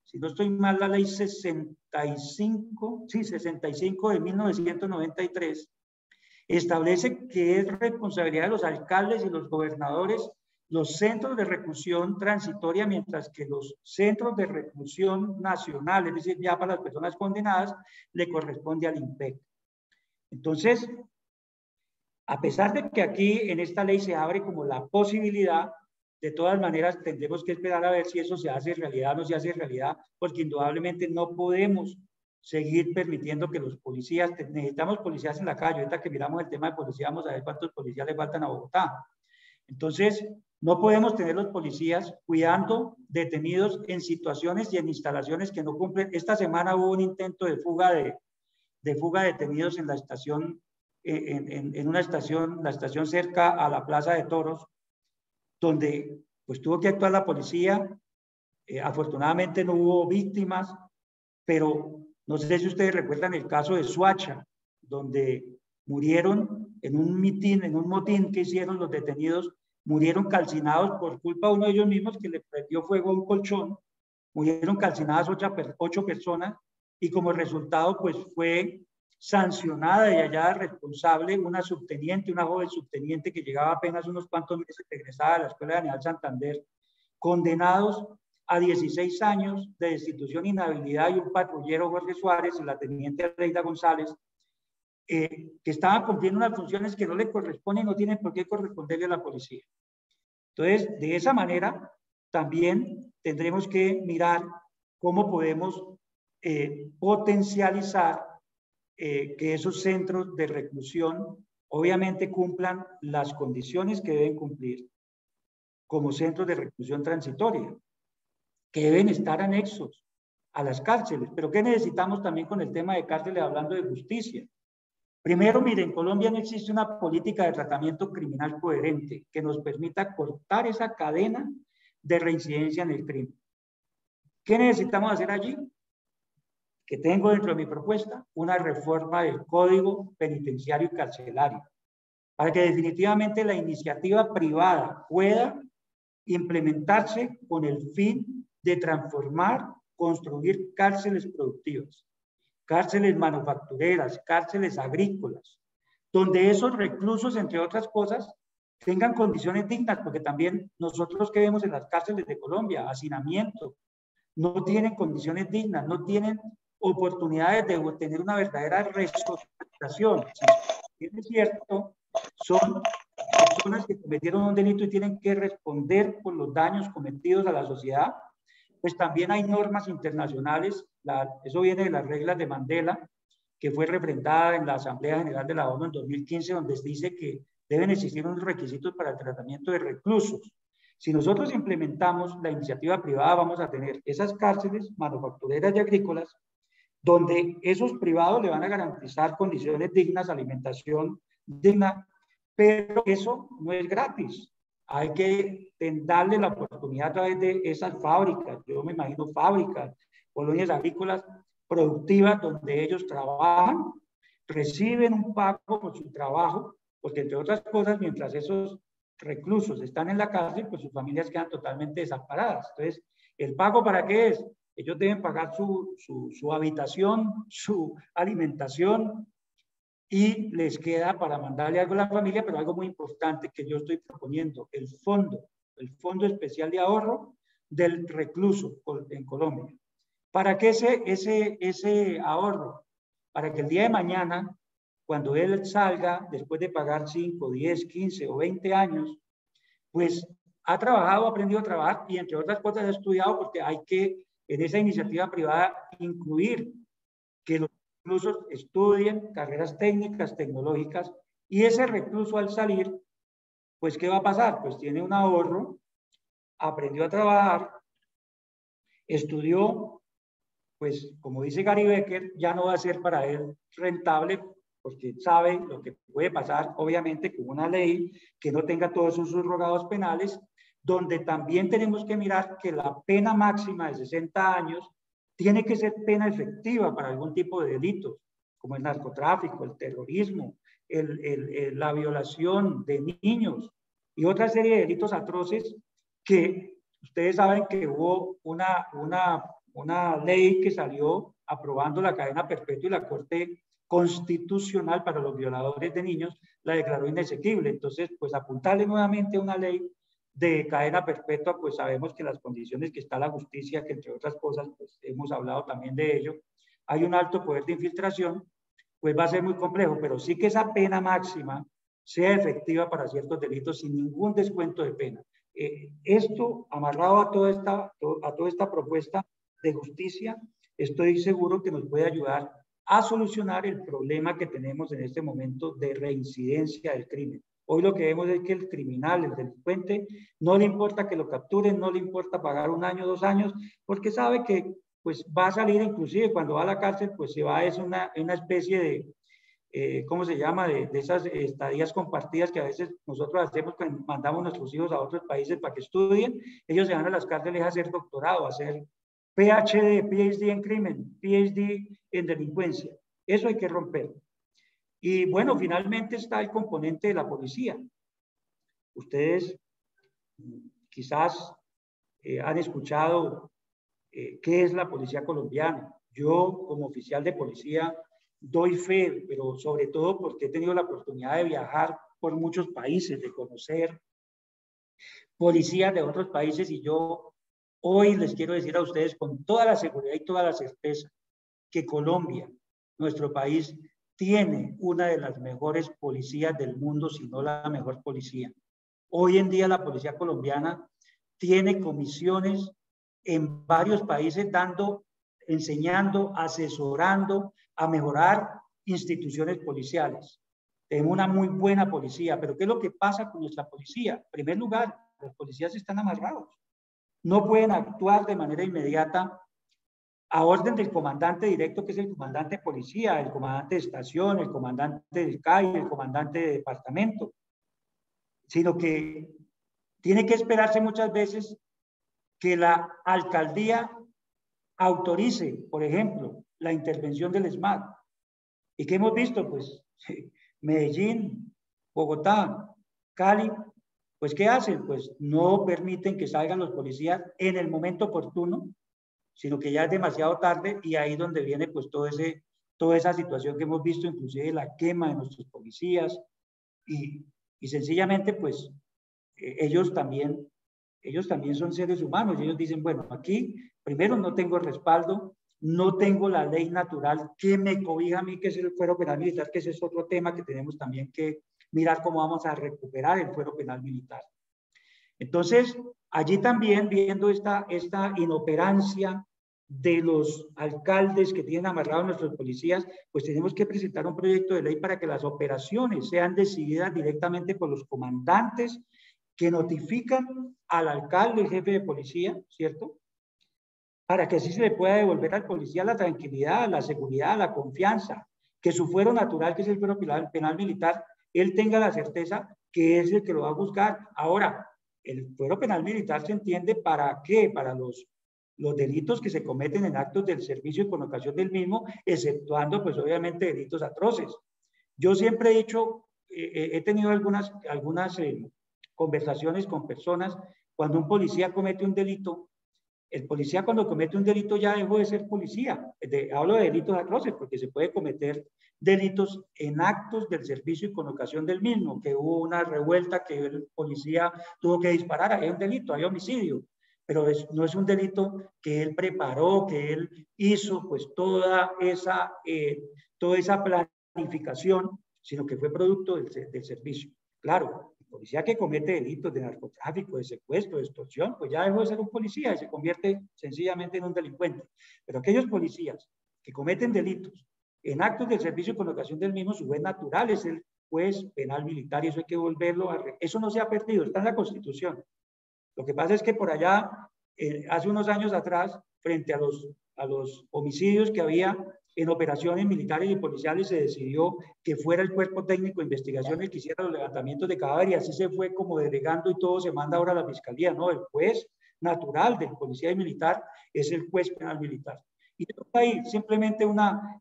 si no estoy mal, la ley 65 de 1993 establece que es responsabilidad de los alcaldes y los gobernadores los centros de reclusión transitoria, mientras que los centros de reclusión nacional, es decir, ya para las personas condenadas, le corresponde al INPEC. Entonces, a pesar de que aquí en esta ley se abre como la posibilidad, de todas maneras tendremos que esperar a ver si eso se hace realidad o no se hace realidad, porque indudablemente no podemos seguir permitiendo que los policías, necesitamos policías en la calle. Ahorita que miramos el tema de policía, vamos a ver cuántos policías le faltan a Bogotá. Entonces, No podemos tener los policías cuidando detenidos en situaciones y en instalaciones que no cumplen. Esta semana hubo un intento de fuga de detenidos en la estación, en una estación, la estación cerca a la Plaza de Toros, donde pues tuvo que actuar la policía. Afortunadamente no hubo víctimas, pero no sé si ustedes recuerdan el caso de Soacha, donde murieron en un mitin, en un motín que hicieron los detenidos, murieron calcinados por culpa de uno de ellos mismos que le prendió fuego a un colchón, murieron calcinadas 8 personas y como resultado pues fue sancionada y hallada responsable una subteniente, una joven subteniente que llegaba apenas unos cuantos meses egresada de la Escuela de Aníbal Santander, condenados a 16 años de destitución e inhabilidad, y un patrullero, Jorge Suárez, y la teniente Aleida González, que estaban cumpliendo unas funciones que no le corresponden y no tienen por qué corresponderle a la policía. Entonces, de esa manera, también tendremos que mirar cómo podemos potencializar que esos centros de reclusión obviamente cumplan las condiciones que deben cumplir como centros de reclusión transitoria, que deben estar anexos a las cárceles. Pero ¿qué necesitamos también con el tema de cárceles hablando de justicia? Primero, miren, en Colombia no existe una política de tratamiento criminal coherente que nos permita cortar esa cadena de reincidencia en el crimen. ¿Qué necesitamos hacer allí? Que tengo dentro de mi propuesta una reforma del Código Penitenciario y Carcelario, para que definitivamente la iniciativa privada pueda implementarse con el fin de transformar, construir cárceles productivas, cárceles manufactureras, cárceles agrícolas, donde esos reclusos, entre otras cosas, tengan condiciones dignas, porque también nosotros que vemos en las cárceles de Colombia, hacinamiento, no tienen condiciones dignas, no tienen oportunidades de obtener una verdadera resocialización. Si es cierto, son personas que cometieron un delito y tienen que responder por los daños cometidos a la sociedad, pues también hay normas internacionales, eso viene de las reglas de Mandela, que fue refrendada en la Asamblea General de la ONU en 2015, donde se dice que deben existir unos requisitos para el tratamiento de reclusos. Si nosotros implementamos la iniciativa privada, vamos a tener esas cárceles manufactureras y agrícolas, donde esos privados le van a garantizar condiciones dignas, alimentación digna, pero eso no es gratis. Hay que darle la oportunidad a través de esas fábricas, yo me imagino fábricas, colonias agrícolas productivas, donde ellos trabajan, reciben un pago por su trabajo, porque entre otras cosas, mientras esos reclusos están en la cárcel, pues sus familias quedan totalmente desamparadas. Entonces, ¿el pago para qué es? Ellos deben pagar su habitación, su alimentación, y les queda para mandarle algo a la familia, pero algo muy importante que yo estoy proponiendo, el Fondo Especial de Ahorro del Recluso en Colombia. ¿Para qué ese ahorro? Para que el día de mañana, cuando él salga, después de pagar 5, 10, 15 o 20 años, pues ha trabajado, ha aprendido a trabajar y entre otras cosas ha estudiado, porque hay que, en esa iniciativa privada, incluir que los reclusos estudien carreras técnicas, tecnológicas, y ese recluso al salir, pues ¿qué va a pasar? Pues tiene un ahorro, aprendió a trabajar, estudió, pues como dice Gary Becker, ya no va a ser para él rentable, porque sabe lo que puede pasar, obviamente, con una ley que no tenga todos sus subrogados penales, donde también tenemos que mirar que la pena máxima de 60 años tiene que ser pena efectiva para algún tipo de delitos, como el narcotráfico, el terrorismo, la violación de niños y otra serie de delitos atroces que ustedes saben que hubo una ley que salió aprobando la cadena perpetua y la Corte Constitucional para los violadores de niños la declaró inexequible. Entonces, pues apuntarle nuevamente a una ley de cadena perpetua, pues sabemos que las condiciones que está la justicia, que entre otras cosas, pues hemos hablado también de ello, hay un alto poder de infiltración, pues va a ser muy complejo, pero sí que esa pena máxima sea efectiva para ciertos delitos sin ningún descuento de pena. Esto, amarrado a toda esta propuesta de justicia, estoy seguro que nos puede ayudar a solucionar el problema que tenemos en este momento de reincidencia del crimen. Hoy lo que vemos es que el criminal, el delincuente, no le importa que lo capturen, no le importa pagar 1 año, 2 años, porque sabe que pues va a salir, inclusive cuando va a la cárcel, pues se va, es una especie de, ¿cómo se llama? De esas estadías compartidas que a veces nosotros hacemos cuando mandamos a nuestros hijos a otros países para que estudien. Ellos se van a las cárceles a hacer doctorado, a hacer PhD, PhD en crimen, PhD en delincuencia. Eso hay que romper. Y bueno, finalmente está el componente de la policía. Ustedes quizás han escuchado qué es la policía colombiana. Yo, como oficial de policía, doy fe, pero sobre todo porque he tenido la oportunidad de viajar por muchos países, de conocer policías de otros países, y yo hoy les quiero decir a ustedes con toda la seguridad y toda la certeza que Colombia, nuestro país, tiene una de las mejores policías del mundo, si no la mejor policía. Hoy en día la policía colombiana tiene comisiones en varios países dando, enseñando, asesorando a mejorar instituciones policiales. Tenemos una muy buena policía, pero ¿qué es lo que pasa con nuestra policía? En primer lugar, los policías están amarrados. No pueden actuar de manera inmediata a orden del comandante directo, que es el comandante de policía, el comandante de estación, el comandante del CAI, el comandante de departamento, sino que tiene que esperarse muchas veces que la alcaldía autorice, por ejemplo, la intervención del SMAT. ¿Y qué hemos visto? Pues Medellín, Bogotá, Cali, pues ¿qué hacen? Pues no permiten que salgan los policías en el momento oportuno, sino que ya es demasiado tarde, y ahí donde viene pues toda esa situación que hemos visto, inclusive la quema de nuestros policías, y sencillamente pues ellos también son seres humanos, y ellos dicen, bueno, aquí primero no tengo respaldo, no tengo la ley natural que me cobija a mí, que es el fuero penal militar, que ese es otro tema que tenemos también que mirar cómo vamos a recuperar el fuero penal militar. Entonces, allí también, viendo esta inoperancia de los alcaldes que tienen amarrados a nuestros policías, pues tenemos que presentar un proyecto de ley para que las operaciones sean decididas directamente por los comandantes, que notifican al alcalde, el jefe de policía, ¿cierto? Para que así se le pueda devolver al policía la tranquilidad, la seguridad, la confianza, que su fuero natural, que es el fuero penal militar, él tenga la certeza que es el que lo va a buscar. Ahora, el fuero penal militar se entiende para qué, para los delitos que se cometen en actos del servicio y con ocasión del mismo, exceptuando pues obviamente delitos atroces. Yo siempre he dicho, he tenido algunas conversaciones con personas, cuando un policía comete un delito, el policía cuando comete un delito ya dejó de ser policía. Hablo de delitos atroces porque se puede cometer delitos en actos del servicio y con ocasión del mismo, que hubo una revuelta, que el policía tuvo que disparar, hay un delito, hay homicidio, pero no es un delito que él preparó, que él hizo pues toda esa planificación, sino que fue producto del servicio. Claro, el policía que comete delitos de narcotráfico, de secuestro, de extorsión, pues ya dejó de ser un policía y se convierte sencillamente en un delincuente. Pero aquellos policías que cometen delitos en actos del servicio y con ocasión del mismo, su juez natural es el juez penal militar, y eso hay que volverlo a... Eso no se ha perdido, está en la Constitución. Lo que pasa es que por allá, hace unos años atrás, frente a los homicidios que había en operaciones militares y policiales, se decidió que fuera el cuerpo técnico de investigación el que hiciera los levantamientos de cadáver, y así se fue como delegando, y todo se manda ahora a la fiscalía. No, el juez natural del policía y militar es el juez penal militar. Y está ahí, simplemente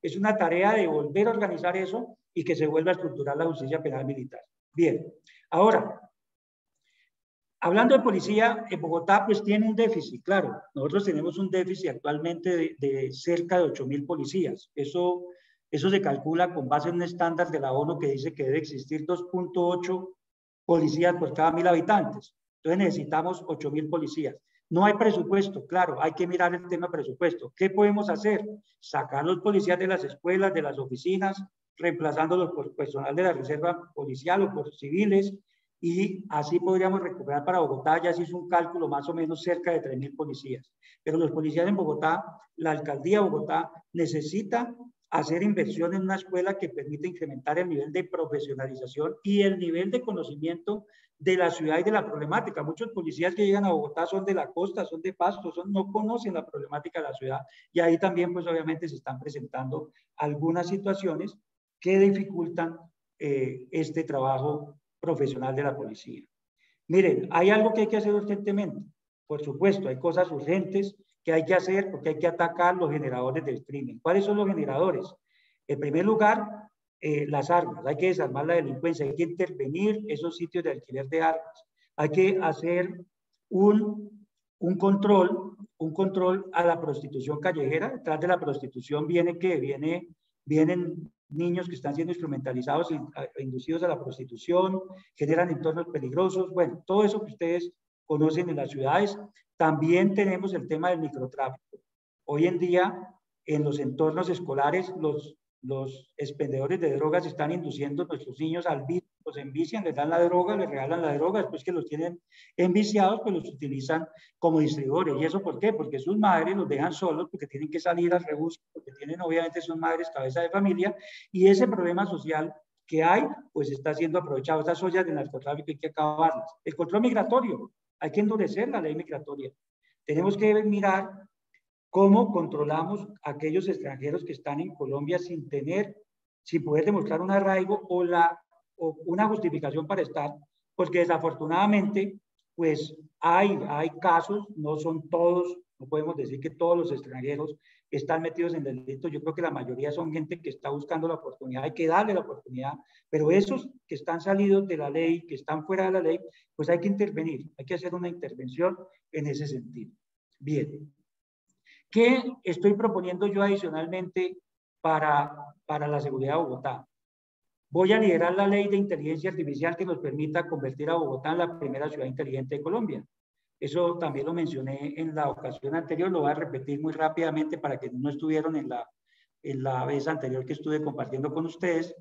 es una tarea de volver a organizar eso y que se vuelva a estructurar la justicia penal militar. Bien, ahora, hablando de policía, en Bogotá pues tiene un déficit, claro. Nosotros tenemos un déficit actualmente de cerca de 8.000 policías. Eso se calcula con base en un estándar de la ONU que dice que debe existir 2.8 policías por cada 1.000 habitantes. Entonces necesitamos 8.000 policías. No hay presupuesto, claro, hay que mirar el tema presupuesto. ¿Qué podemos hacer? Sacar los policías de las escuelas, de las oficinas, reemplazándolos por personal de la reserva policial o por civiles, y así podríamos recuperar para Bogotá. Ya se hizo un cálculo más o menos cerca de 3.000 policías. Pero los policías en Bogotá, la alcaldía de Bogotá necesita hacer inversión en una escuela que permita incrementar el nivel de profesionalización y el nivel de conocimiento de la ciudad y de la problemática. Muchos policías que llegan a Bogotá son de la costa, son de Pasto, no conocen la problemática de la ciudad, y ahí también pues obviamente se están presentando algunas situaciones que dificultan este trabajo profesional de la policía. Miren, hay algo que hay que hacer urgentemente. Por supuesto, hay cosas urgentes que hay que hacer porque hay que atacar los generadores del crimen. ¿Cuáles son los generadores? En primer lugar, las armas. Hay que desarmar la delincuencia, hay que intervenir esos sitios de alquiler de armas. Hay que hacer un control a la prostitución callejera. Detrás de la prostitución vienen niños que están siendo instrumentalizados e inducidos a la prostitución, generan entornos peligrosos. Bueno, todo eso que ustedes conocen en las ciudades. También tenemos el tema del microtráfico. Hoy en día, en los entornos escolares, los expendedores de drogas están induciendo a nuestros niños al vicio, los envician, les dan la droga, les regalan la droga, después que los tienen enviciados, pues los utilizan como distribuidores. ¿Y eso por qué? Porque sus madres los dejan solos, porque tienen que salir al rebusque, porque tienen obviamente sus madres cabeza de familia, y ese problema social que hay, pues está siendo aprovechado. Estas ollas del narcotráfico hay que acabarlas. El control migratorio, hay que endurecer la ley migratoria. Tenemos que mirar cómo controlamos a aquellos extranjeros que están en Colombia sin poder demostrar un arraigo o una justificación para estar, porque desafortunadamente, pues hay casos, no son todos, no podemos decir que todos los extranjeros están metidos en delito. Yo creo que la mayoría son gente que está buscando la oportunidad, hay que darle la oportunidad, pero esos que están salidos de la ley, que están fuera de la ley, pues hay que intervenir, hay que hacer una intervención en ese sentido. Bien. ¿Qué estoy proponiendo yo adicionalmente para la seguridad de Bogotá? Voy a liderar la ley de inteligencia artificial que nos permita convertir a Bogotá en la primera ciudad inteligente de Colombia. Eso también lo mencioné en la ocasión anterior, lo voy a repetir muy rápidamente para que no estuvieron en la vez anterior que estuve compartiendo con ustedes,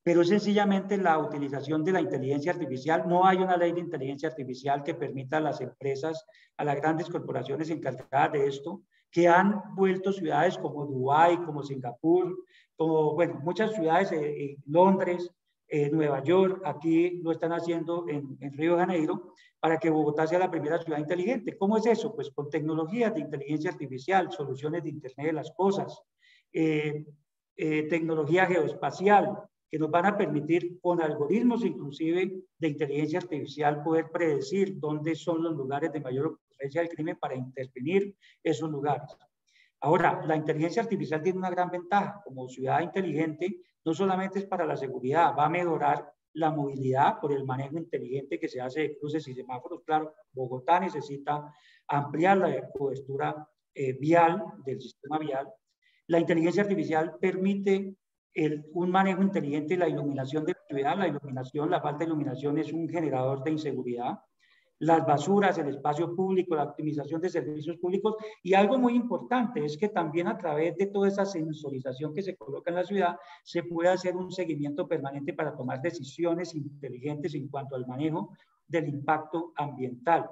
pero es sencillamente la utilización de la inteligencia artificial. No hay una ley de inteligencia artificial que permita a las empresas, a las grandes corporaciones encargadas de esto, que han vuelto ciudades como Dubái, como Singapur, como, bueno, muchas ciudades, Londres, Nueva York, aquí lo están haciendo en Río de Janeiro, para que Bogotá sea la primera ciudad inteligente. ¿Cómo es eso? Pues con tecnologías de inteligencia artificial, soluciones de Internet de las cosas, tecnología geoespacial, que nos van a permitir con algoritmos inclusive de inteligencia artificial poder predecir dónde son los lugares de mayor ocurrencia del crimen para intervenir esos lugares. Ahora, la inteligencia artificial tiene una gran ventaja. Como ciudad inteligente, no solamente es para la seguridad, va a mejorar la movilidad por el manejo inteligente que se hace de cruces y semáforos. Claro, Bogotá necesita ampliar la cobertura vial del sistema vial. La inteligencia artificial permite un manejo inteligente de la iluminación de la ciudad. La iluminación, la falta de iluminación es un generador de inseguridad. Las basuras, el espacio público, la optimización de servicios públicos, y algo muy importante es que también a través de toda esa sensorización que se coloca en la ciudad se puede hacer un seguimiento permanente para tomar decisiones inteligentes en cuanto al manejo del impacto ambiental.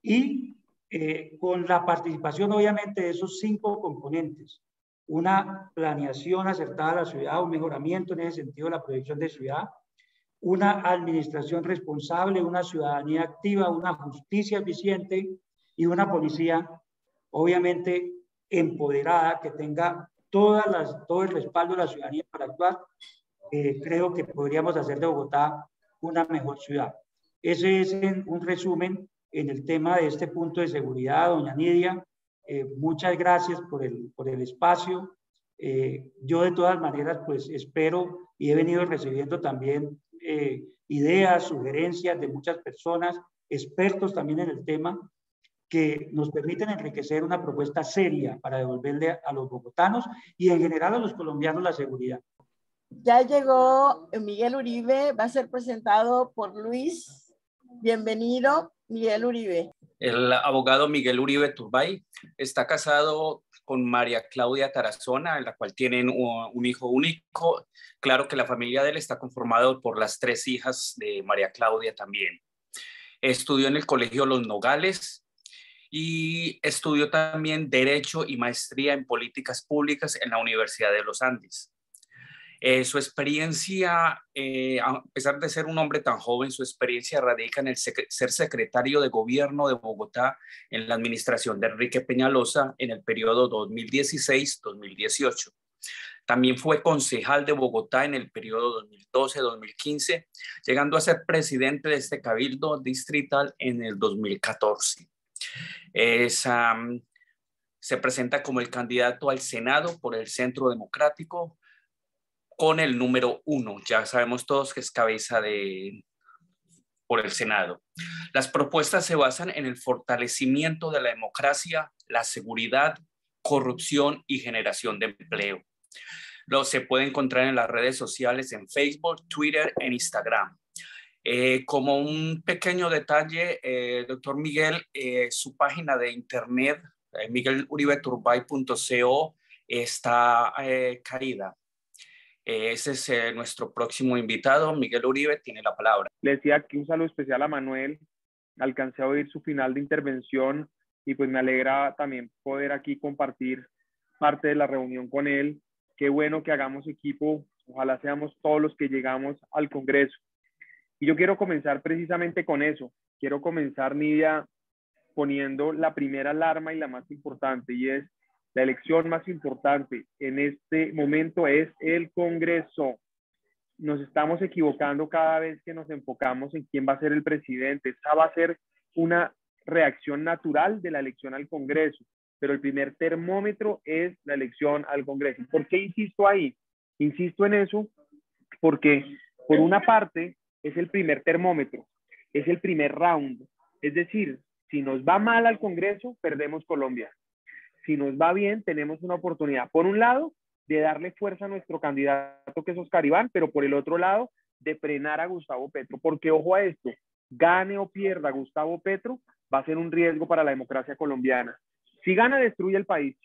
Y con la participación obviamente de esos 5 componentes, una planeación acertada de la ciudad, un mejoramiento en ese sentido de la proyección de ciudad, una administración responsable, una ciudadanía activa, una justicia eficiente y una policía obviamente empoderada que tenga todo el respaldo de la ciudadanía para actuar. Creo que podríamos hacer de Bogotá una mejor ciudad. Ese es un resumen en el tema de este punto de seguridad, doña Nidia. Muchas gracias por el espacio. Yo de todas maneras pues espero y he venido recibiendo también ideas, sugerencias de muchas personas, expertos también en el tema, que nos permiten enriquecer una propuesta seria para devolverle a los bogotanos y en general a los colombianos la seguridad. Ya llegó Miguel Uribe, va a ser presentado por Luis. Bienvenido, Miguel Uribe. El abogado Miguel Uribe Turbay está casado con María Claudia Tarazona, en la cual tienen un hijo único. Claro que la familia de él está conformada por las 3 hijas de María Claudia también. Estudió en el Colegio Los Nogales y estudió también Derecho y Maestría en Políticas Públicas en la Universidad de los Andes. Su experiencia, a pesar de ser un hombre tan joven, su experiencia radica en el ser secretario de Gobierno de Bogotá en la administración de Enrique Peñalosa en el periodo 2016-2018. También fue concejal de Bogotá en el periodo 2012-2015, llegando a ser presidente de este cabildo distrital en el 2014. Se presenta como el candidato al Senado por el Centro Democrático con el número 1. Ya sabemos todos que es cabeza por el Senado. Las propuestas se basan en el fortalecimiento de la democracia, la seguridad, corrupción y generación de empleo. Se puede encontrar en las redes sociales, en Facebook, Twitter e Instagram. Como un pequeño detalle, doctor Miguel, su página de internet, migueluribeturbay.co, está caída. Ese es nuestro próximo invitado. Miguel Uribe tiene la palabra. Le decía aquí un saludo especial a Manuel. Alcancé a oír su final de intervención y pues me alegra también poder aquí compartir parte de la reunión con él. Qué bueno que hagamos equipo. Ojalá seamos todos los que llegamos al Congreso. Y yo quiero comenzar precisamente con eso. Quiero comenzar, Nidia, poniendo la primera alarma y la más importante, y es la elección más importante en este momento es el Congreso. Nos estamos equivocando cada vez que nos enfocamos en quién va a ser el presidente. Esa va a ser una reacción natural de la elección al Congreso, pero el primer termómetro es la elección al Congreso. ¿Por qué insisto ahí? Insisto en eso porque, por una parte, es el primer termómetro, es el primer round. Es decir, si nos va mal al Congreso, perdemos Colombia. Si nos va bien, tenemos una oportunidad, por un lado, de darle fuerza a nuestro candidato, que es Oscar Iván, pero por el otro lado, de frenar a Gustavo Petro. Porque, ojo a esto, gane o pierda Gustavo Petro, va a ser un riesgo para la democracia colombiana. Si gana, destruye el país,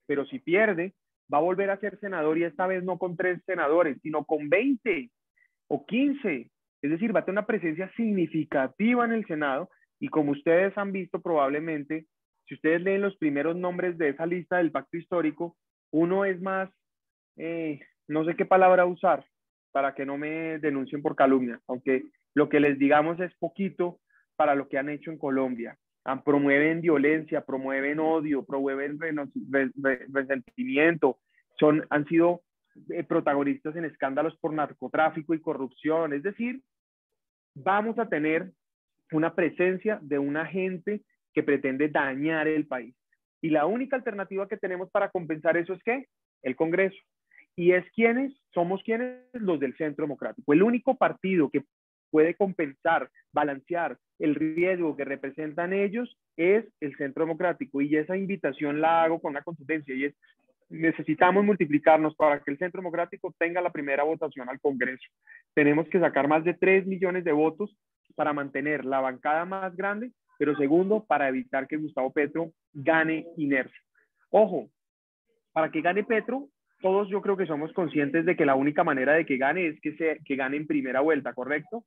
pero si pierde, va a volver a ser senador, y esta vez no con 3 senadores, sino con 20 o 15. Es decir, va a tener una presencia significativa en el Senado, y como ustedes han visto probablemente, si ustedes leen los primeros nombres de esa lista del pacto histórico, uno es más, no sé qué palabra usar para que no me denuncien por calumnia, aunque lo que les digamos es poquito para lo que han hecho en Colombia. Promueven violencia, promueven odio, promueven resentimiento, han sido protagonistas en escándalos por narcotráfico y corrupción. Es decir, vamos a tener una presencia de una gente que pretende dañar el país. Y la única alternativa que tenemos para compensar eso es ¿qué? El Congreso. Y es somos los del Centro Democrático. El único partido que puede compensar, balancear el riesgo que representan ellos es el Centro Democrático. Y esa invitación la hago con una contundencia, y es: necesitamos multiplicarnos para que el Centro Democrático tenga la primera votación al Congreso. Tenemos que sacar más de 3 millones de votos para mantener la bancada más grande, pero segundo, para evitar que Gustavo Petro gane inercia. Ojo, para que gane Petro, todos yo creo que somos conscientes de que la única manera de que gane es que gane en primera vuelta, ¿correcto?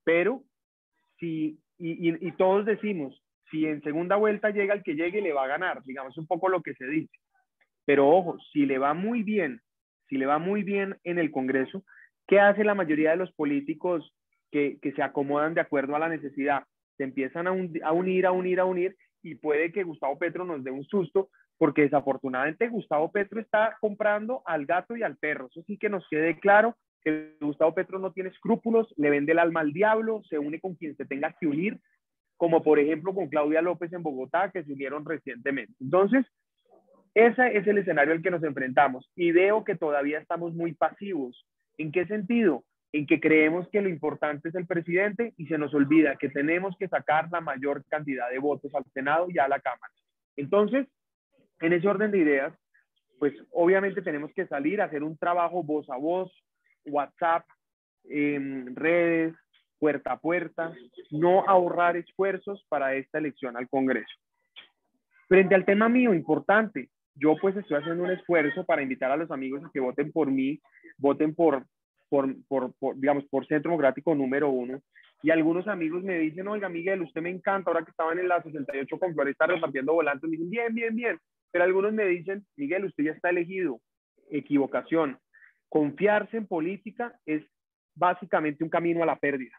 Pero y todos decimos, si en segunda vuelta llega el que llegue, le va a ganar, digamos un poco lo que se dice. Pero ojo, si le va muy bien en el Congreso, ¿qué hace la mayoría de los políticos que se acomodan de acuerdo a la necesidad? Se empiezan a unir, y puede que Gustavo Petro nos dé un susto, porque desafortunadamente Gustavo Petro está comprando al gato y al perro. Eso sí que nos quede claro, que Gustavo Petro no tiene escrúpulos, le vende el alma al diablo, se une con quien se tenga que unir, como por ejemplo con Claudia López en Bogotá, que se unieron recientemente. Entonces, ese es el escenario al que nos enfrentamos, y veo que todavía estamos muy pasivos. ¿En qué sentido? En que creemos que lo importante es el presidente y se nos olvida que tenemos que sacar la mayor cantidad de votos al Senado y a la Cámara. Entonces, en ese orden de ideas, pues obviamente tenemos que salir a hacer un trabajo voz a voz, WhatsApp, redes, puerta a puerta, no ahorrar esfuerzos para esta elección al Congreso. Frente al tema mío, importante, yo pues estoy haciendo un esfuerzo para invitar a los amigos a que voten por mí, voten por Centro Democrático número 1. Y algunos amigos me dicen, oiga, Miguel, usted me encanta, ahora que estaban en la 68 con Floresta repartiendo volantes, me dicen, bien, bien, bien. Pero algunos me dicen, Miguel, usted ya está elegido. Equivocación. Confiarse en política es básicamente un camino a la pérdida.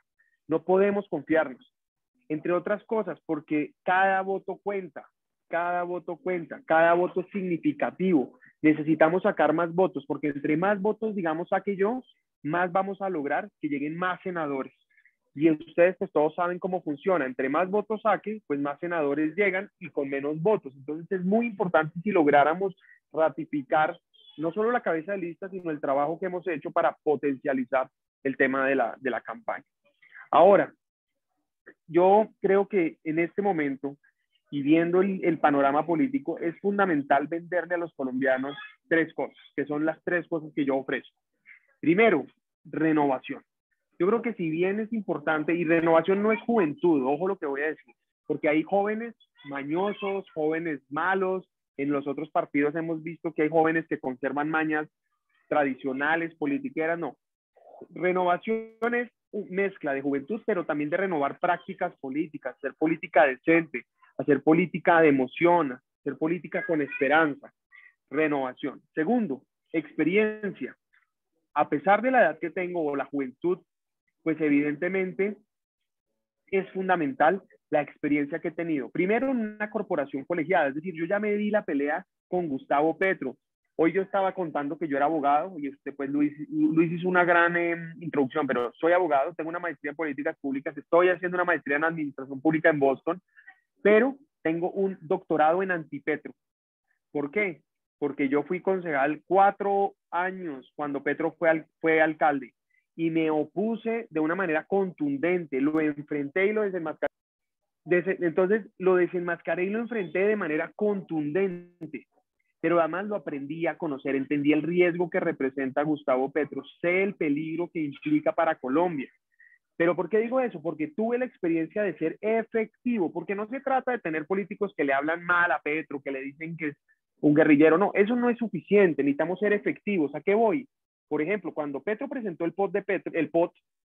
No podemos confiarnos, entre otras cosas, porque cada voto cuenta, cada voto cuenta, cada voto es significativo. Necesitamos sacar más votos, porque entre más votos, digamos, saque yo, más vamos a lograr que lleguen más senadores. Y ustedes pues todos saben cómo funciona. Entre más votos saque, pues más senadores llegan y con menos votos. Entonces es muy importante si lográramos ratificar no solo la cabeza de lista, sino el trabajo que hemos hecho para potencializar el tema de la campaña. Ahora, yo creo que en este momento, y viendo el panorama político, es fundamental venderle a los colombianos tres cosas, que son las tres cosas que yo ofrezco. Primero, renovación. Yo creo que si bien es importante, y renovación no es juventud, ojo lo que voy a decir, porque hay jóvenes mañosos, jóvenes malos, en los otros partidos hemos visto que hay jóvenes que conservan mañas tradicionales, politiqueras, no. Renovación es mezcla de juventud, pero también de renovar prácticas políticas, hacer política decente, hacer política de emoción, hacer política con esperanza. Renovación. Segundo, experiencia. A pesar de la edad que tengo o la juventud, pues evidentemente es fundamental la experiencia que he tenido. Primero en una corporación colegiada, es decir, yo ya me di la pelea con Gustavo Petro. Hoy yo estaba contando que yo era abogado y pues Luis hizo una gran introducción, pero soy abogado, tengo una maestría en políticas públicas, estoy haciendo una maestría en administración pública en Boston, pero tengo un doctorado en antipetro. ¿Por qué? Porque yo fui concejal 4 años cuando Petro fue alcalde y me opuse de una manera contundente, lo enfrenté y lo desenmascaré. Entonces lo desenmascaré y lo enfrenté de manera contundente, pero además lo aprendí a conocer, entendí el riesgo que representa Gustavo Petro, sé el peligro que implica para Colombia. ¿Pero por qué digo eso? Porque tuve la experiencia de ser efectivo, porque no se trata de tener políticos que le hablan mal a Petro, que le dicen que es un guerrillero, no, eso no es suficiente, necesitamos ser efectivos. ¿A qué voy? Por ejemplo, cuando Petro presentó el POT de Petro,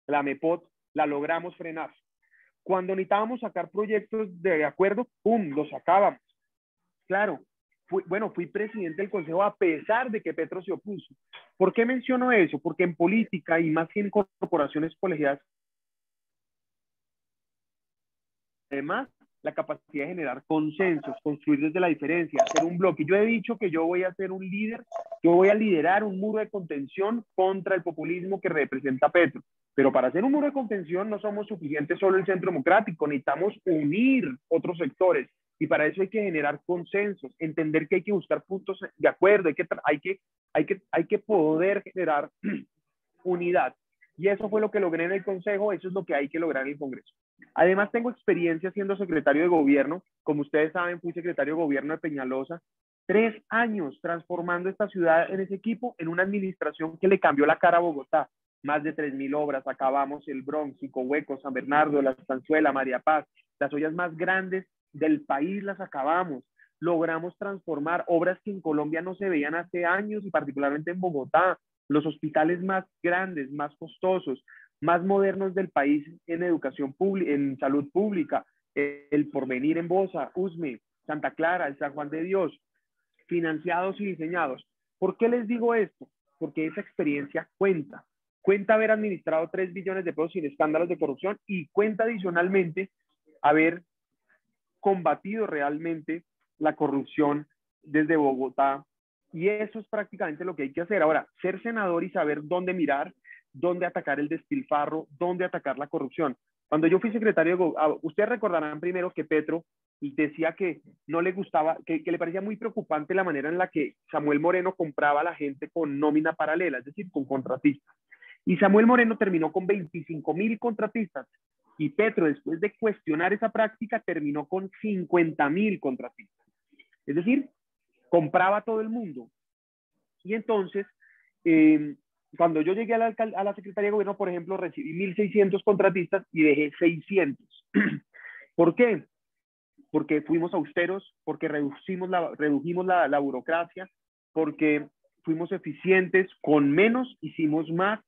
la MEPOT, la logramos frenar. Cuando necesitábamos sacar proyectos de acuerdo, ¡pum!, los sacábamos. Claro, fui presidente del Consejo a pesar de que Petro se opuso. ¿Por qué menciono eso? Porque en política y más que en corporaciones colegiadas, además, la capacidad de generar consensos, construir desde la diferencia, hacer un bloque. Yo he dicho que yo voy a ser un líder, yo voy a liderar un muro de contención contra el populismo que representa Petro. Pero para hacer un muro de contención no somos suficientes solo el Centro Democrático, necesitamos unir otros sectores. Y para eso hay que generar consensos, entender que hay que buscar puntos de acuerdo, hay que poder generar unidad. Y eso fue lo que logré en el Consejo, eso es lo que hay que lograr en el Congreso. Además, tengo experiencia siendo secretario de gobierno. Como ustedes saben, fui secretario de gobierno de Peñalosa. 3 años transformando esta ciudad en ese equipo, en una administración que le cambió la cara a Bogotá. Más de 3.000 obras, acabamos el Bronx, Cinco Huecos, San Bernardo, La Estanzuela, María Paz. Las ollas más grandes del país las acabamos. Logramos transformar obras que en Colombia no se veían hace años y particularmente en Bogotá. Los hospitales más grandes, más costosos, más modernos del país en educación pública, en salud pública, el Porvenir en Bosa, USME, Santa Clara, el San Juan de Dios, financiados y diseñados. ¿Por qué les digo esto? Porque esa experiencia cuenta. Cuenta haber administrado 3 billones de pesos sin escándalos de corrupción y cuenta adicionalmente haber combatido realmente la corrupción desde Bogotá. Y eso es prácticamente lo que hay que hacer. Ahora, ser senador y saber dónde mirar, dónde atacar el despilfarro, dónde atacar la corrupción. Cuando yo fui secretario de gobierno, ustedes recordarán primero que Petro decía que no le gustaba, que le parecía muy preocupante la manera en la que Samuel Moreno compraba a la gente con nómina paralela, es decir, con contratistas. Y Samuel Moreno terminó con 25.000 contratistas. Y Petro, después de cuestionar esa práctica, terminó con 50.000 contratistas. Es decir, compraba a todo el mundo. Y entonces, cuando yo llegué a la Secretaría de Gobierno, por ejemplo, recibí 1.600 contratistas y dejé 600. ¿Por qué? Porque fuimos austeros, porque redujimos la burocracia, porque fuimos eficientes, con menos hicimos más.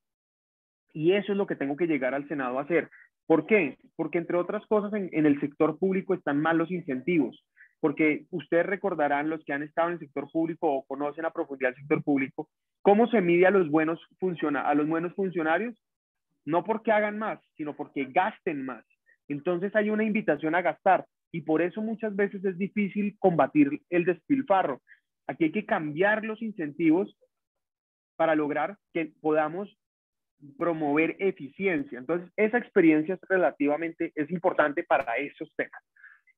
Y eso es lo que tengo que llegar al Senado a hacer. ¿Por qué? Porque entre otras cosas en el sector público están mal los incentivos, porque ustedes recordarán, los que han estado en el sector público o conocen a profundidad el sector público, cómo se mide a los buenos funcionarios, no porque hagan más, sino porque gasten más. Entonces hay una invitación a gastar y por eso muchas veces es difícil combatir el despilfarro. Aquí hay que cambiar los incentivos para lograr que podamos promover eficiencia. Entonces, esa experiencia es importante para esos temas.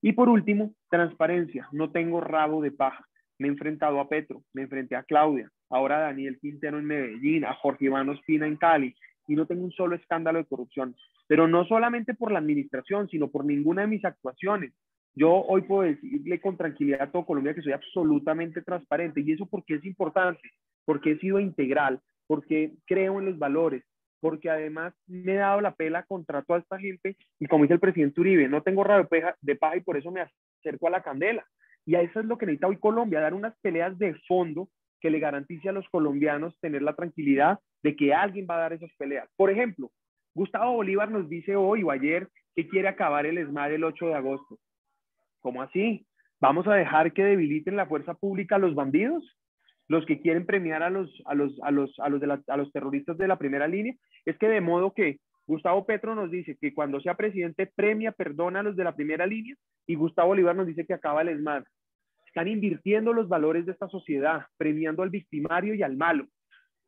Y por último, transparencia. No tengo rabo de paja. Me he enfrentado a Petro, me enfrenté a Claudia, ahora a Daniel Quintero en Medellín, a Jorge Iván Ospina en Cali, y no tengo un solo escándalo de corrupción. Pero no solamente por la administración, sino por ninguna de mis actuaciones. Yo hoy puedo decirle con tranquilidad a todo Colombia que soy absolutamente transparente. ¿Y eso por qué es importante? Porque he sido integral, porque creo en los valores, porque además me he dado la pela contra toda esta gente y como dice el presidente Uribe, no tengo rabo de paja y por eso me acerco a la candela. Y a eso es lo que necesita hoy Colombia, dar unas peleas de fondo que le garantice a los colombianos tener la tranquilidad de que alguien va a dar esas peleas. Por ejemplo, Gustavo Bolívar nos dice hoy o ayer que quiere acabar el ESMAD el 8 de agosto. ¿Cómo así? ¿Vamos a dejar que debiliten la fuerza pública los bandidos? Los que quieren premiar a los terroristas de la primera línea. Es que de modo que Gustavo Petro nos dice que cuando sea presidente premia, perdona a los de la primera línea y Gustavo Bolívar nos dice que acaba el ESMAD. Están invirtiendo los valores de esta sociedad, premiando al victimario y al malo.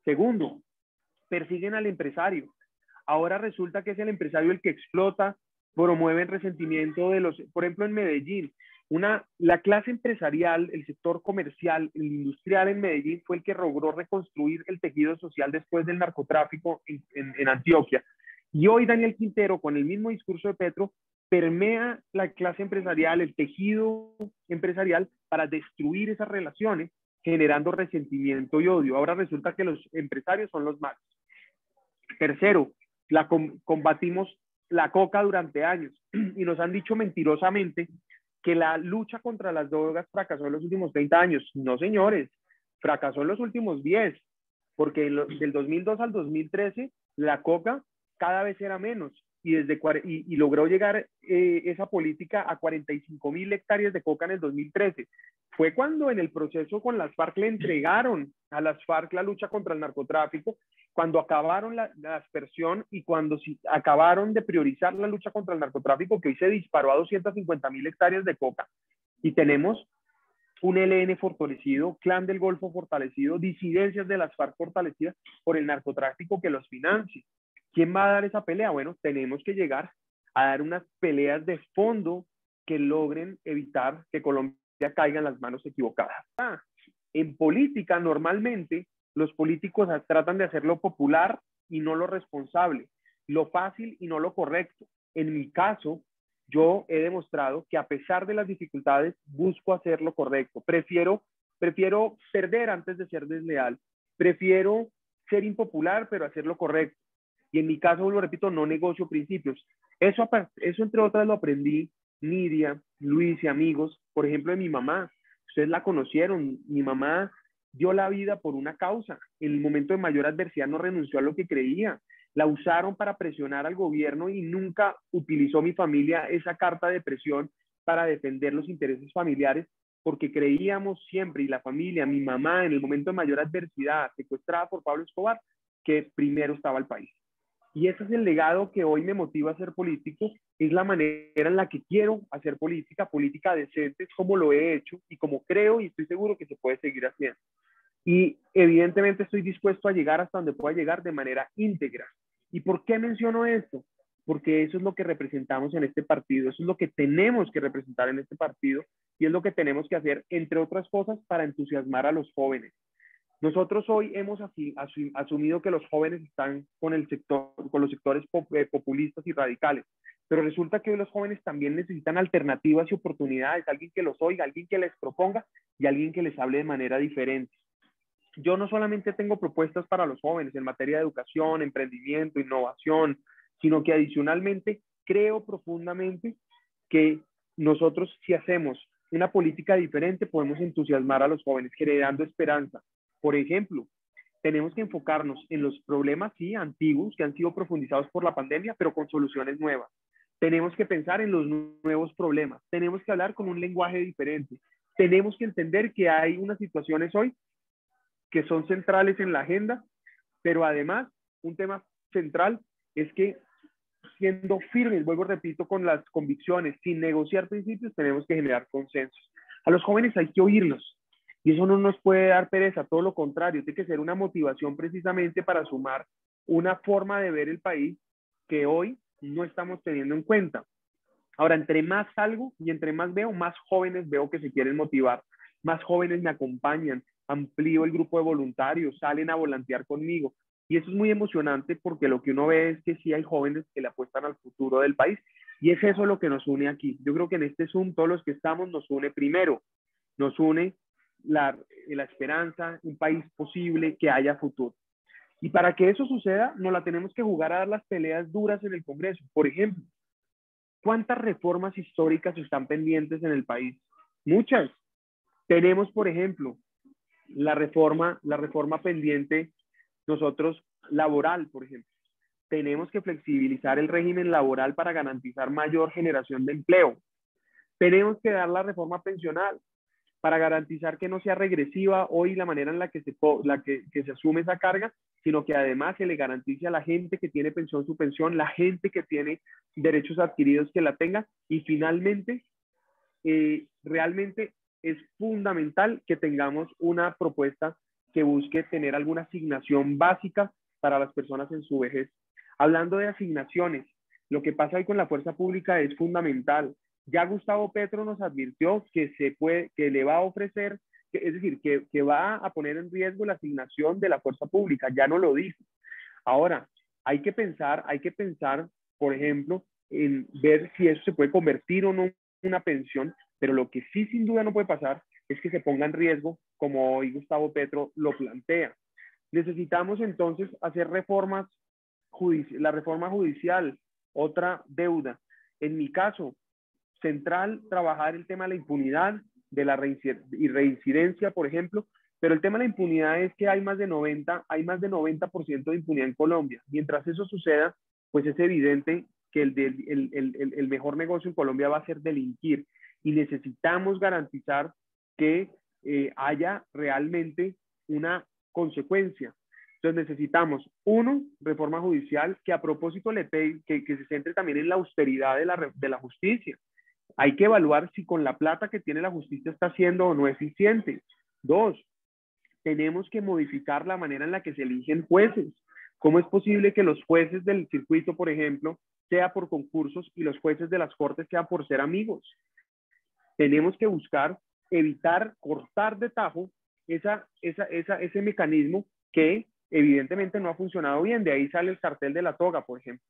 Segundo, persiguen al empresario. Ahora resulta que es el empresario el que explota, promueve el resentimiento de los, por ejemplo en Medellín, la clase empresarial, el sector comercial, el industrial en Medellín fue el que logró reconstruir el tejido social después del narcotráfico en Antioquia. Y hoy Daniel Quintero, con el mismo discurso de Petro, permea la clase empresarial, el tejido empresarial para destruir esas relaciones, generando resentimiento y odio. Ahora resulta que los empresarios son los malos. Tercero, combatimos la coca durante años y nos han dicho mentirosamente que la lucha contra las drogas fracasó en los últimos 30 años. No, señores, fracasó en los últimos 10, porque del 2002 al 2013 la coca cada vez era menos y logró llegar esa política a 45.000 hectáreas de coca en el 2013. Fue cuando en el proceso con las FARC le entregaron a las FARC la lucha contra el narcotráfico, cuando acabaron la aspersión y cuando acabaron de priorizar la lucha contra el narcotráfico, que hoy se disparó a 250.000 hectáreas de coca. Y tenemos un ELN fortalecido, Clan del Golfo fortalecido, disidencias de las FARC fortalecidas por el narcotráfico que los financie. ¿Quién va a dar esa pelea? Bueno, tenemos que llegar a dar unas peleas de fondo que logren evitar que Colombia caiga en las manos equivocadas. En política, normalmente, los políticos tratan de hacer lo popular y no lo responsable, lo fácil y no lo correcto. En mi caso, yo he demostrado que a pesar de las dificultades, busco hacer lo correcto. Prefiero perder antes de ser desleal. Prefiero ser impopular, pero hacer lo correcto. Y en mi caso, lo repito, no negocio principios. Eso entre otras lo aprendí Nidia, Luis y amigos, por ejemplo, de mi mamá. Ustedes la conocieron. Mi mamá dio la vida por una causa. En el momento de mayor adversidad no renunció a lo que creía. La usaron para presionar al gobierno y nunca utilizó mi familia esa carta de presión para defender los intereses familiares, porque creíamos siempre, y la familia, mi mamá, en el momento de mayor adversidad, secuestrada por Pablo Escobar, que primero estaba el país. Y ese es el legado que hoy me motiva a ser político, es la manera en la que quiero hacer política decente, como lo he hecho y como creo y estoy seguro que se puede seguir haciendo. Y evidentemente estoy dispuesto a llegar hasta donde pueda llegar de manera íntegra. ¿Y por qué menciono esto? Porque eso es lo que representamos en este partido, eso es lo que tenemos que representar en este partido y es lo que tenemos que hacer, entre otras cosas, para entusiasmar a los jóvenes. Nosotros hoy hemos asumido que los jóvenes están con los sectores populistas y radicales, pero resulta que hoy los jóvenes también necesitan alternativas y oportunidades, alguien que los oiga, alguien que les proponga y alguien que les hable de manera diferente. Yo no solamente tengo propuestas para los jóvenes en materia de educación, emprendimiento, innovación, sino que adicionalmente creo profundamente que nosotros, si hacemos una política diferente, podemos entusiasmar a los jóvenes, generando esperanza. Por ejemplo, tenemos que enfocarnos en los problemas, sí, antiguos, que han sido profundizados por la pandemia, pero con soluciones nuevas. Tenemos que pensar en los nuevos problemas. Tenemos que hablar con un lenguaje diferente. Tenemos que entender que hay unas situaciones hoy que son centrales en la agenda, pero además, un tema central es que siendo firmes, vuelvo, repito, con las convicciones, sin negociar principios, tenemos que generar consensos. A los jóvenes hay que oírlos. Y eso no nos puede dar pereza, todo lo contrario, tiene que ser una motivación precisamente para sumar una forma de ver el país que hoy no estamos teniendo en cuenta. Ahora, entre más salgo y entre más veo, más jóvenes veo que se quieren motivar, más jóvenes me acompañan, amplío el grupo de voluntarios, salen a volantear conmigo. Y eso es muy emocionante porque lo que uno ve es que sí hay jóvenes que le apuestan al futuro del país. Y es eso lo que nos une aquí. Yo creo que en este Zoom, todos los que estamos, nos une primero, nos une la esperanza, un país posible, que haya futuro. Y para que eso suceda, nos la tenemos que jugar a dar las peleas duras en el Congreso. Por ejemplo, ¿cuántas reformas históricas están pendientes en el país? Muchas. Tenemos, por ejemplo, la reforma pendiente, nosotros, laboral, por ejemplo. Tenemos que flexibilizar el régimen laboral para garantizar mayor generación de empleo. Tenemos que dar la reforma pensional para garantizar que no sea regresiva hoy la manera en la que se asume esa carga, sino que además se le garantice a la gente que tiene pensión su pensión, la gente que tiene derechos adquiridos que la tenga, y finalmente, realmente es fundamental que tengamos una propuesta que busque tener alguna asignación básica para las personas en su vejez. Hablando de asignaciones, lo que pasa hoy con la fuerza pública es fundamental. Ya Gustavo Petro nos advirtió que le va a ofrecer, es decir, que va a poner en riesgo la asignación de la fuerza pública, ya no lo dijo. Ahora, hay que pensar, por ejemplo, en ver si eso se puede convertir o no en una pensión, pero lo que sí sin duda no puede pasar es que se ponga en riesgo, como hoy Gustavo Petro lo plantea. Necesitamos entonces hacer reformas, la reforma judicial, otra deuda. En mi caso, central, trabajar el tema de la impunidad, de la reincidencia, por ejemplo, pero el tema de la impunidad es que hay más de 90% de impunidad en Colombia. Mientras eso suceda, pues es evidente que el mejor negocio en Colombia va a ser delinquir, y necesitamos garantizar que haya realmente una consecuencia. Entonces necesitamos, uno, reforma judicial, que a propósito que se centre también en la austeridad de la justicia. Hay que evaluar si con la plata que tiene la justicia está siendo o no eficiente. Dos, tenemos que modificar la manera en la que se eligen jueces. ¿Cómo es posible que los jueces del circuito, por ejemplo, sea por concursos y los jueces de las cortes sean por ser amigos? Tenemos que buscar evitar, cortar de tajo ese mecanismo que evidentemente no ha funcionado bien. De ahí sale el cartel de la toga, por ejemplo.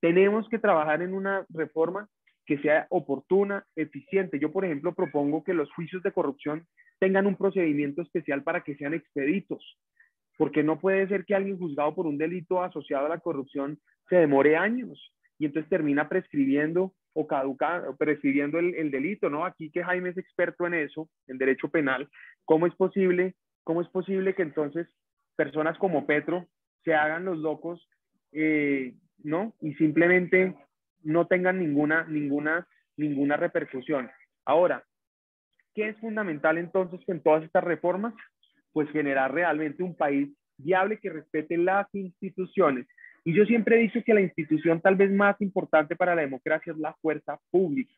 Tenemos que trabajar en una reforma que sea oportuna, eficiente. Yo, por ejemplo, propongo que los juicios de corrupción tengan un procedimiento especial para que sean expeditos, porque no puede ser que alguien juzgado por un delito asociado a la corrupción se demore años y entonces termina prescribiendo o prescribiendo el delito, ¿no? Aquí que Jaime es experto en eso, en derecho penal, ¿cómo es posible que entonces personas como Petro se hagan los locos, ¿no? Y simplemente no tengan ninguna repercusión. Ahora, ¿qué es fundamental entonces en todas estas reformas? Pues generar realmente un país viable que respete las instituciones. Y yo siempre he dicho que la institución tal vez más importante para la democracia es la fuerza pública.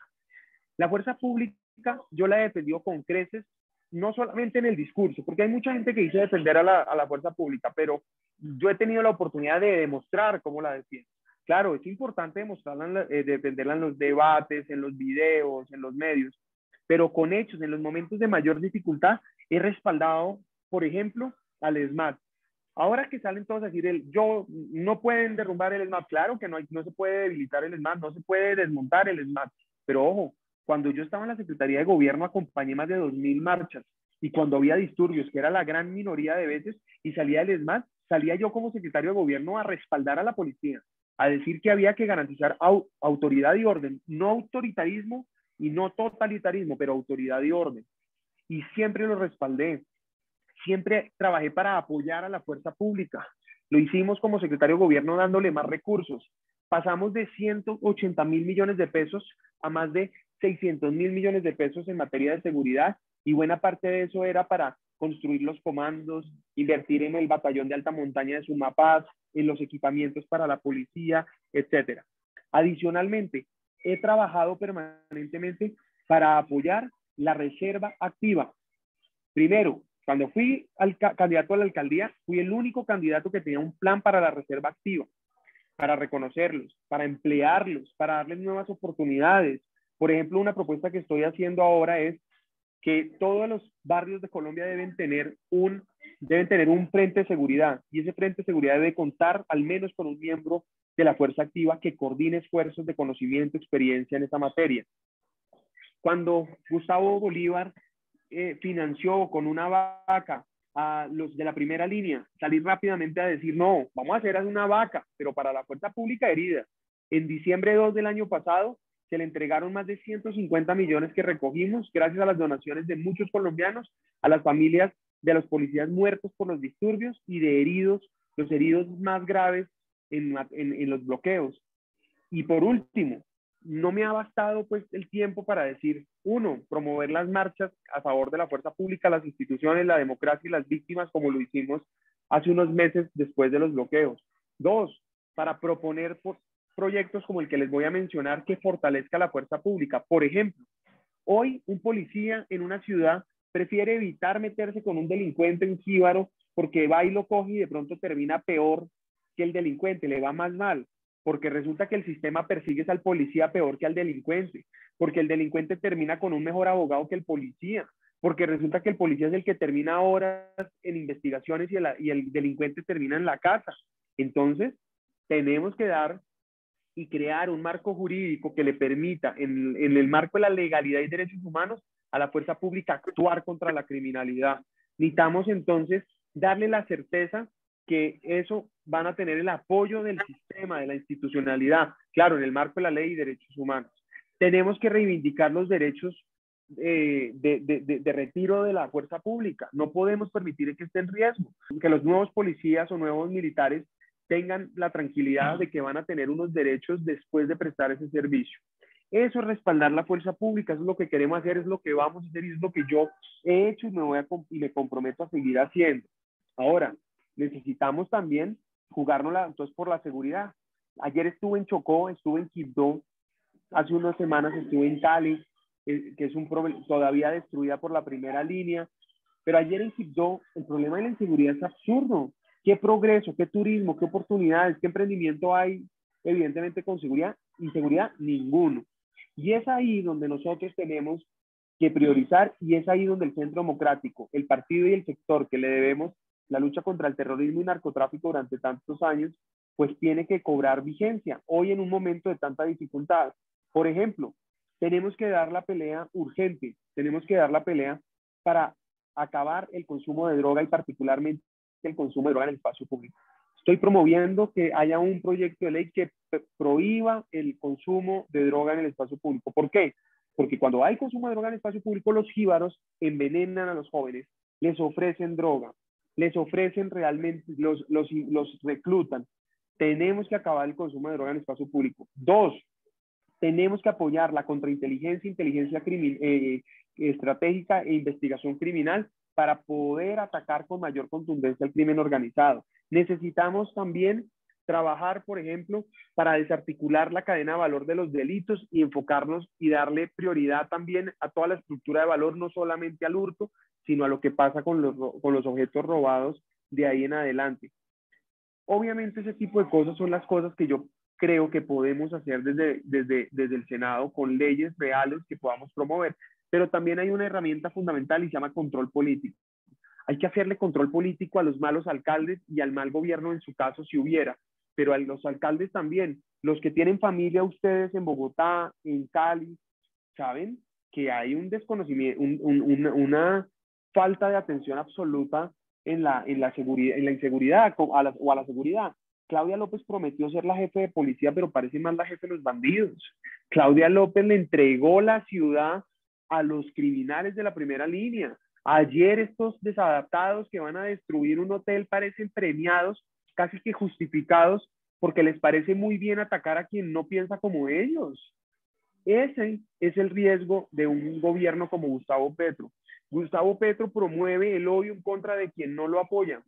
La fuerza pública yo la he defendido con creces, no solamente en el discurso, porque hay mucha gente que dice defender a la fuerza pública, pero yo he tenido la oportunidad de demostrar cómo la defiendo. Claro, es importante demostrarla, defenderla en los debates, en los videos, en los medios, pero con hechos, en los momentos de mayor dificultad, he respaldado, por ejemplo, al ESMAD. Ahora que salen todos a decir, no pueden derrumbar el ESMAD, claro que no se puede debilitar el ESMAD, no se puede desmontar el ESMAD, pero ojo, cuando yo estaba en la Secretaría de Gobierno acompañé más de 2.000 marchas, y cuando había disturbios, que era la gran minoría de veces, y salía el ESMAD, salía yo como secretario de Gobierno a respaldar a la policía, a decir que había que garantizar autoridad y orden, no autoritarismo y no totalitarismo, pero autoridad y orden. Y siempre lo respaldé. siempre trabajé para apoyar a la fuerza pública. Lo hicimos como secretario de gobierno dándole más recursos. Pasamos de 180.000 millones de pesos a más de 600.000 millones de pesos en materia de seguridad, y buena parte de eso era para construir los comandos, invertir en el batallón de alta montaña de Sumapaz, en los equipamientos para la policía, etc. Adicionalmente, he trabajado permanentemente para apoyar la reserva activa. Primero, cuando fui candidato a la alcaldía, fui el único candidato que tenía un plan para la reserva activa, para reconocerlos, para emplearlos, para darles nuevas oportunidades. Por ejemplo, una propuesta que estoy haciendo ahora es que todos los barrios de Colombia deben tener un frente de seguridad, y ese frente de seguridad debe contar al menos con un miembro de la fuerza activa que coordine esfuerzos de conocimiento, experiencia en esta materia. Cuando Gustavo Bolívar financió con una vaca a los de la primera línea, salir rápidamente a decir, no, vamos a hacer una vaca, pero para la fuerza pública herida. En diciembre 2 del año pasado, se le entregaron más de 150 millones que recogimos gracias a las donaciones de muchos colombianos a las familias de los policías muertos por los disturbios y de heridos, los heridos más graves en los bloqueos. Y por último, no me ha bastado pues el tiempo para decir, uno, promover las marchas a favor de la fuerza pública, las instituciones, la democracia y las víctimas, como lo hicimos hace unos meses después de los bloqueos. Dos, para proponer proyectos como el que les voy a mencionar que fortalezca la fuerza pública. Por ejemplo, hoy un policía en una ciudad prefiere evitar meterse con un delincuente en jíbaro porque va y lo coge y de pronto termina peor que el delincuente, le va más mal, porque resulta que el sistema persigue al policía peor que al delincuente, porque el delincuente termina con un mejor abogado que el policía, porque resulta que el policía es el que termina horas en investigaciones y el delincuente termina en la casa. Entonces, tenemos que dar y crear un marco jurídico que le permita, en el marco de la legalidad y derechos humanos, a la fuerza pública actuar contra la criminalidad. Necesitamos entonces darle la certeza que eso van a tener el apoyo del sistema, de la institucionalidad, claro, en el marco de la ley y derechos humanos. Tenemos que reivindicar los derechos de retiro de la fuerza pública. No podemos permitir que esté en riesgo, que los nuevos policías o nuevos militares tengan la tranquilidad de que van a tener unos derechos después de prestar ese servicio. Eso es respaldar la fuerza pública, eso es lo que queremos hacer, es lo que vamos a hacer y es lo que yo he hecho y me comprometo a seguir haciendo. Ahora, necesitamos también jugárnosla entonces por la seguridad. Ayer estuve en Chocó, estuve en Quibdó, hace unas semanas estuve en Cali, que es todavía destruida por la primera línea, pero ayer en Quibdó el problema de la inseguridad es absurdo. ¿Qué progreso, qué turismo, qué oportunidades, qué emprendimiento hay evidentemente con seguridad? Inseguridad, ninguno. Y es ahí donde nosotros tenemos que priorizar, y es ahí donde el Centro Democrático, el partido y el sector que le debemos la lucha contra el terrorismo y narcotráfico durante tantos años, pues tiene que cobrar vigencia hoy en un momento de tanta dificultad. Por ejemplo, tenemos que dar la pelea urgente, tenemos que dar la pelea para acabar el consumo de droga y particularmente el consumo de droga en el espacio público. Estoy promoviendo que haya un proyecto de ley que prohíba el consumo de droga en el espacio público. ¿Por qué? Porque cuando hay consumo de droga en el espacio público, los jíbaros envenenan a los jóvenes, les ofrecen droga, les ofrecen realmente, los reclutan. Tenemos que acabar el consumo de droga en el espacio público. Dos, tenemos que apoyar la contrainteligencia, inteligencia estratégica e investigación criminal para poder atacar con mayor contundencia el crimen organizado. Necesitamos también trabajar, por ejemplo, para desarticular la cadena de valor de los delitos y enfocarnos y darle prioridad también a toda la estructura de valor, no solamente al hurto, sino a lo que pasa con los objetos robados de ahí en adelante. Obviamente ese tipo de cosas son las cosas que yo creo que podemos hacer desde el Senado con leyes reales que podamos promover. Pero también hay una herramienta fundamental y se llama control político. Hay que hacerle control político a los malos alcaldes y al mal gobierno en su caso si hubiera, pero a los alcaldes también, los que tienen familia ustedes en Bogotá, en Cali, saben que hay un desconocimiento, una falta de atención absoluta en la inseguridad o a la seguridad. Claudia López prometió ser la jefe de policía, pero parece más la jefe de los bandidos. Claudia López le entregó la ciudad a los criminales de la primera línea, Ayer estos desadaptados que van a destruir un hotel parecen premiados, casi que justificados, porque les parece muy bien atacar a quien no piensa como ellos. Ese es el riesgo de un gobierno como Gustavo Petro. Gustavo Petro promueve el odio en contra de quien no lo apoya,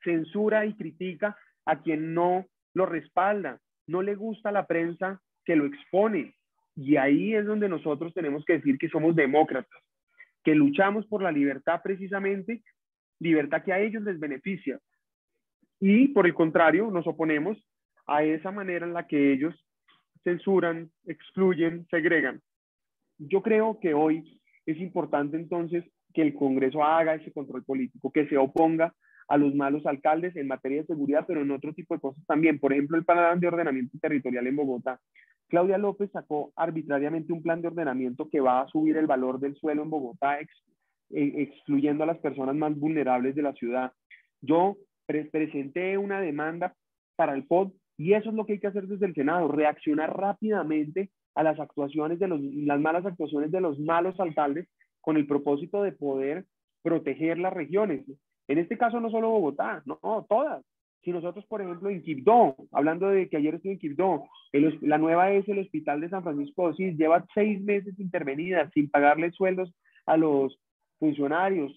censura y critica a quien no lo respalda, no le gusta la prensa que lo expone. Y ahí es donde nosotros tenemos que decir que somos demócratas, que luchamos por la libertad precisamente, libertad que a ellos les beneficia. Y por el contrario, nos oponemos a esa manera en la que ellos censuran, excluyen, segregan. Yo creo que hoy es importante entonces que el Congreso haga ese control político, que se oponga a los malos alcaldes en materia de seguridad, pero en otro tipo de cosas también. Por ejemplo, el plan de ordenamiento territorial en Bogotá. Claudia López sacó arbitrariamente un plan de ordenamiento que va a subir el valor del suelo en Bogotá, excluyendo a las personas más vulnerables de la ciudad. Yo presenté una demanda para el POD y eso es lo que hay que hacer desde el Senado, reaccionar rápidamente a las actuaciones las malas actuaciones de los malos alcaldes con el propósito de poder proteger las regiones. En este caso no solo Bogotá, no, todas. Si nosotros, por ejemplo, en Quibdó, hablando de que ayer estuve en Quibdó, la nueva es el Hospital de San Francisco de Asís, lleva 6 meses intervenida sin pagarle sueldos a los funcionarios.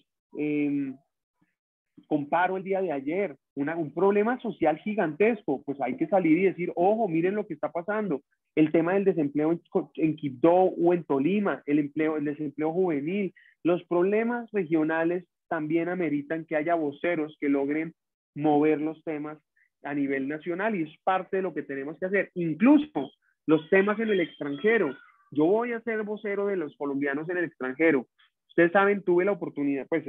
Comparo el día de ayer, un problema social gigantesco, pues hay que salir y decir, ojo, miren lo que está pasando. El tema del desempleo en Quibdó o en Tolima, el desempleo juvenil, los problemas regionales también ameritan que haya voceros que logren mover los temas a nivel nacional y es parte de lo que tenemos que hacer. Incluso los temas en el extranjero. Yo voy a ser vocero de los colombianos en el extranjero. Ustedes saben, tuve la oportunidad, pues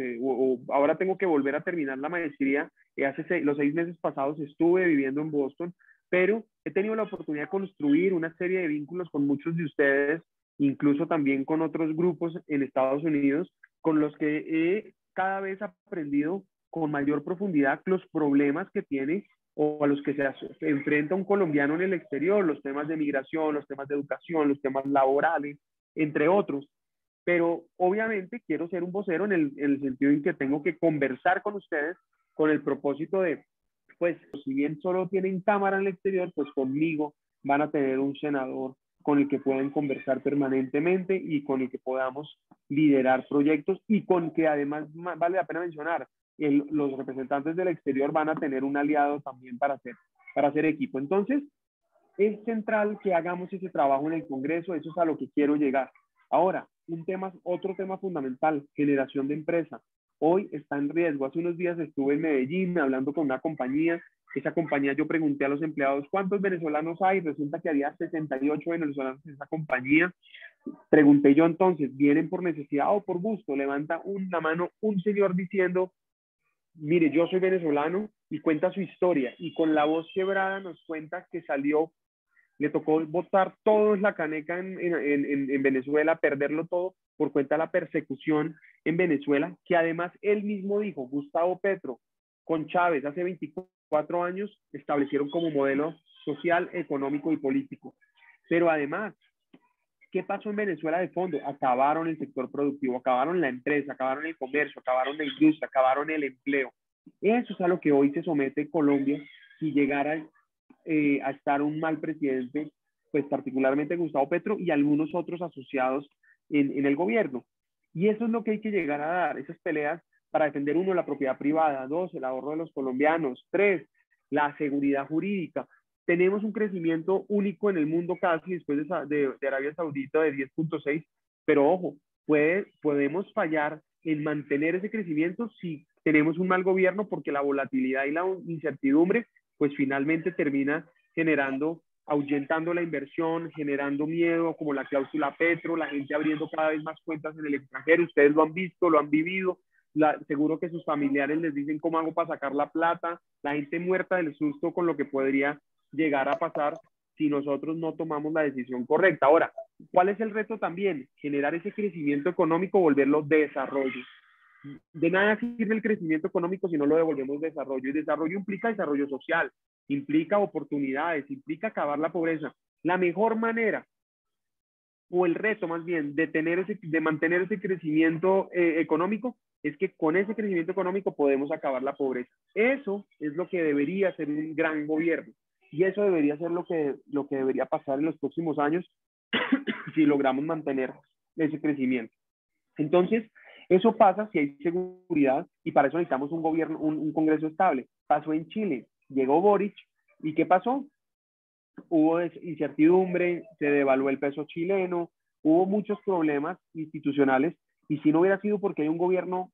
ahora tengo que volver a terminar la maestría. Los 6 meses pasados estuve viviendo en Boston, pero he tenido la oportunidad de construir una serie de vínculos con muchos de ustedes, incluso también con otros grupos en Estados Unidos, con los que he cada vez aprendido con mayor profundidad los problemas que tiene o a los que se enfrenta un colombiano en el exterior, los temas de migración, los temas de educación, los temas laborales, entre otros. Pero obviamente quiero ser un vocero en el sentido en que tengo que conversar con ustedes con el propósito de, pues, si bien solo tienen cámara en el exterior, pues conmigo van a tener un senador con el que pueden conversar permanentemente y con el que podamos liderar proyectos y con que además vale la pena mencionar, los representantes del exterior van a tener un aliado también para hacer equipo. Entonces, es central que hagamos ese trabajo en el Congreso, eso es a lo que quiero llegar. Ahora, otro tema fundamental, generación de empresa. Hoy está en riesgo. Hace unos días estuve en Medellín hablando con una compañía. Esa compañía, yo pregunté a los empleados cuántos venezolanos hay. Resulta que había 68 venezolanos en esa compañía. Pregunté yo entonces, ¿vienen por necesidad o por gusto? Levanta la mano un señor diciendo, mire, yo soy venezolano, y cuenta su historia. Y con la voz quebrada nos cuenta que le tocó botar todo en la caneca en Venezuela, perderlo todo por cuenta de la persecución en Venezuela, que además él mismo dijo, Gustavo Petro, con Chávez hace 24 años establecieron como modelo social, económico y político. Pero además, ¿qué pasó en Venezuela de fondo? Acabaron el sector productivo, acabaron la empresa, acabaron el comercio, acabaron la industria, acabaron el empleo. Eso es a lo que hoy se somete Colombia si llegara a estar un mal presidente, pues particularmente Gustavo Petro y algunos otros asociados en el gobierno. Y eso es lo que hay que llegar a dar, esas peleas para defender, 1, la propiedad privada, 2, el ahorro de los colombianos, 3, la seguridad jurídica. Tenemos un crecimiento único en el mundo casi después de Arabia Saudita de 10.6, pero ojo, podemos fallar en mantener ese crecimiento si tenemos un mal gobierno porque la volatilidad y la incertidumbre pues finalmente termina ahuyentando la inversión, generando miedo, como la cláusula Petro, la gente abriendo cada vez más cuentas en el extranjero. Ustedes lo han visto, lo han vivido. Seguro que sus familiares les dicen cómo hago para sacar la plata. La gente muerta del susto con lo que podría llegar a pasar si nosotros no tomamos la decisión correcta. Ahora, ¿cuál es el reto también? Generar ese crecimiento económico, volverlo desarrollo. De nada sirve el crecimiento económico si no lo devolvemos desarrollo. Y desarrollo implica desarrollo social, implica oportunidades, implica acabar la pobreza. La mejor manera, o el reto más bien, de mantener ese crecimiento económico es que con ese crecimiento económico podemos acabar la pobreza. Eso es lo que debería ser un gran gobierno. Y eso debería ser lo que debería pasar en los próximos años si logramos mantener ese crecimiento. Entonces, eso pasa si hay seguridad y para eso necesitamos un gobierno, un Congreso estable. Pasó en Chile, llegó Boric y ¿qué pasó? Hubo incertidumbre, se devaluó el peso chileno, hubo muchos problemas institucionales y si no hubiera sido porque hay un gobierno,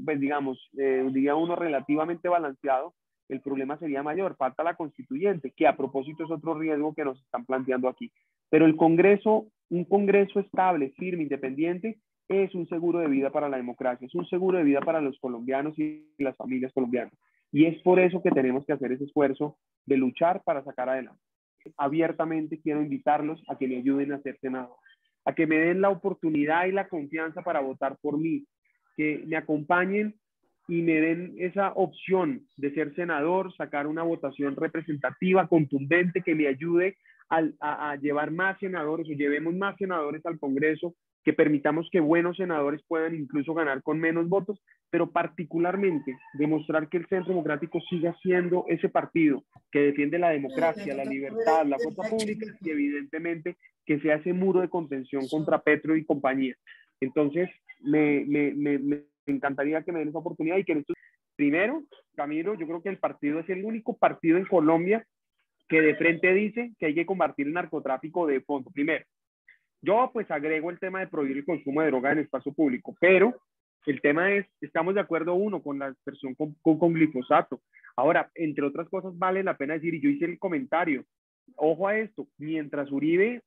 pues digamos, diría uno relativamente balanceado, el problema sería mayor. Falta la constituyente, que a propósito es otro riesgo que nos están planteando aquí. Pero el Congreso, un Congreso estable, firme, independiente, es un seguro de vida para la democracia, es un seguro de vida para los colombianos y las familias colombianas. Y es por eso que tenemos que hacer ese esfuerzo de luchar para sacar adelante. Abiertamente quiero invitarlos a que me ayuden a ser senador, a que me den la oportunidad y la confianza para votar por mí, que me acompañen y me den esa opción de ser senador, sacar una votación representativa, contundente, que me ayude a llevar más senadores o llevemos más senadores al Congreso, que permitamos que buenos senadores puedan incluso ganar con menos votos, pero particularmente demostrar que el Centro Democrático siga siendo ese partido que defiende la democracia, la libertad, la fuerza pública y evidentemente que sea ese muro de contención contra Petro y compañía. Entonces, me encantaría que me den esa oportunidad y que en esto, primero, Camilo, yo creo que el partido es el único partido en Colombia que de frente dice que hay que combatir el narcotráfico de fondo. Primero, yo pues agrego el tema de prohibir el consumo de droga en el espacio público, pero el tema es, estamos de acuerdo uno con la aspersión con glifosato. Ahora, entre otras cosas, vale la pena decir, y yo hice el comentario, ojo a esto, mientras Uribe,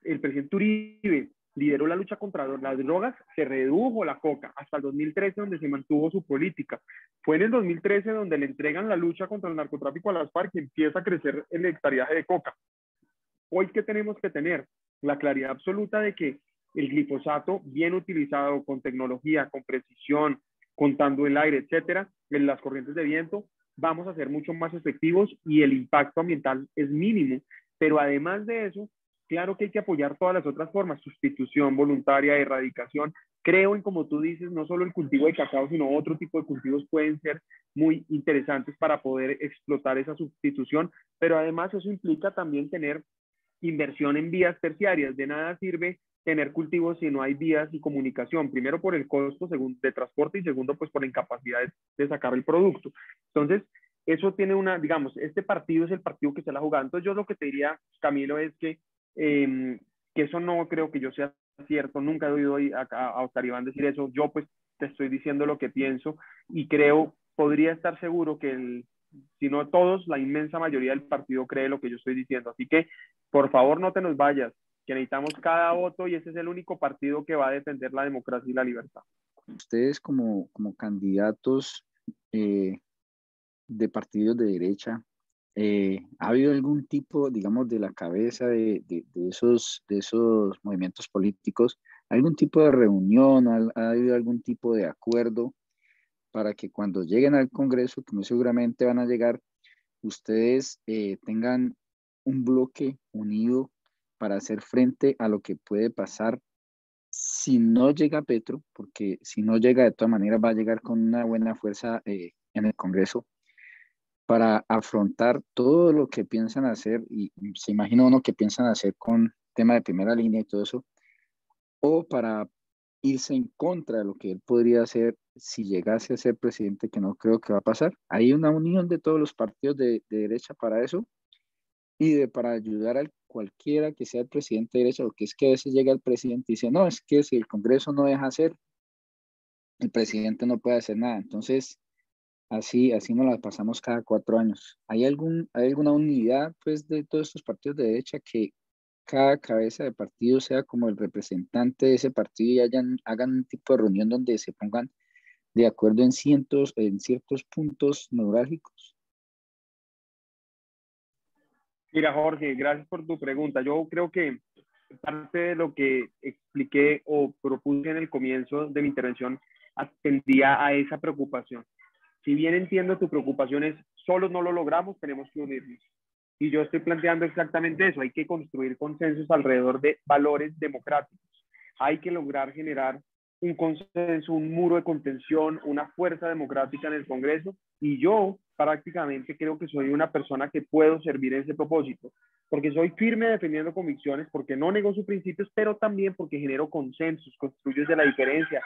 el presidente Uribe, lideró la lucha contra las drogas, se redujo la coca hasta el 2013, donde se mantuvo su política. Fue en el 2013 donde le entregan la lucha contra el narcotráfico a las FARC y empieza a crecer el hectareaje de coca. Hoy, ¿qué tenemos que tener? La claridad absoluta de que el glifosato, bien utilizado con tecnología, con precisión, contando el aire, etcétera, en las corrientes de viento, vamos a ser mucho más efectivos y el impacto ambiental es mínimo. Pero además de eso, claro que hay que apoyar todas las otras formas, sustitución voluntaria, erradicación. Creo en, como tú dices, no solo el cultivo de cacao, sino otro tipo de cultivos pueden ser muy interesantes para poder explotar esa sustitución, pero además eso implica también tener inversión en vías terciarias. De nada sirve tener cultivos si no hay vías y comunicación, primero por el costo de transporte y segundo pues por la incapacidad de sacar el producto. Entonces, eso tiene una, digamos, este partido es el partido que se la ha jugado. Entonces yo lo que te diría, Camilo, es que eso no creo que yo sea cierto, nunca he oído a Oscar Iván decir eso, yo pues te estoy diciendo lo que pienso y creo, podría estar seguro que si no todos, la inmensa mayoría del partido cree lo que yo estoy diciendo. Así que, por favor, no te nos vayas, que necesitamos cada voto y ese es el único partido que va a defender la democracia y la libertad. Ustedes como candidatos de partidos de derecha, ¿ha habido algún tipo, digamos, de la cabeza de esos movimientos políticos, algún tipo de reunión, ha habido algún tipo de acuerdo para que cuando lleguen al Congreso, que muy seguramente van a llegar, ustedes tengan un bloque unido para hacer frente a lo que puede pasar si no llega Petro? Porque si no llega, de todas maneras va a llegar con una buena fuerza en el Congreso para afrontar todo lo que piensan hacer, y se imagina uno que piensan hacer con tema de primera línea y todo eso, o para irse en contra de lo que él podría hacer si llegase a ser presidente, que no creo que va a pasar. Hay una unión de todos los partidos de derecha para eso y para ayudar a cualquiera que sea el presidente de derecha, porque es que a veces llega el presidente y dice, no, es que si el Congreso no deja hacer, el presidente no puede hacer nada. Entonces, así nos la pasamos cada 4 años. ¿Hay alguna unidad pues de todos estos partidos de derecha que cada cabeza de partido sea como el representante de ese partido y hagan un tipo de reunión donde se pongan de acuerdo en ciertos puntos neurálgicos? Mira, Jorge, gracias por tu pregunta. Yo creo que parte de lo que expliqué o propuse en el comienzo de mi intervención atendía a esa preocupación. Si bien entiendo tu preocupación es, solos no lo logramos, tenemos que unirnos. Y yo estoy planteando exactamente eso, hay que construir consensos alrededor de valores democráticos. Hay que lograr generar un consenso, un muro de contención, una fuerza democrática en el Congreso, y yo prácticamente creo que soy una persona que puedo servir en ese propósito, porque soy firme defendiendo convicciones, porque no nego sus principios, pero también porque genero consensos, construyo desde la diferencia.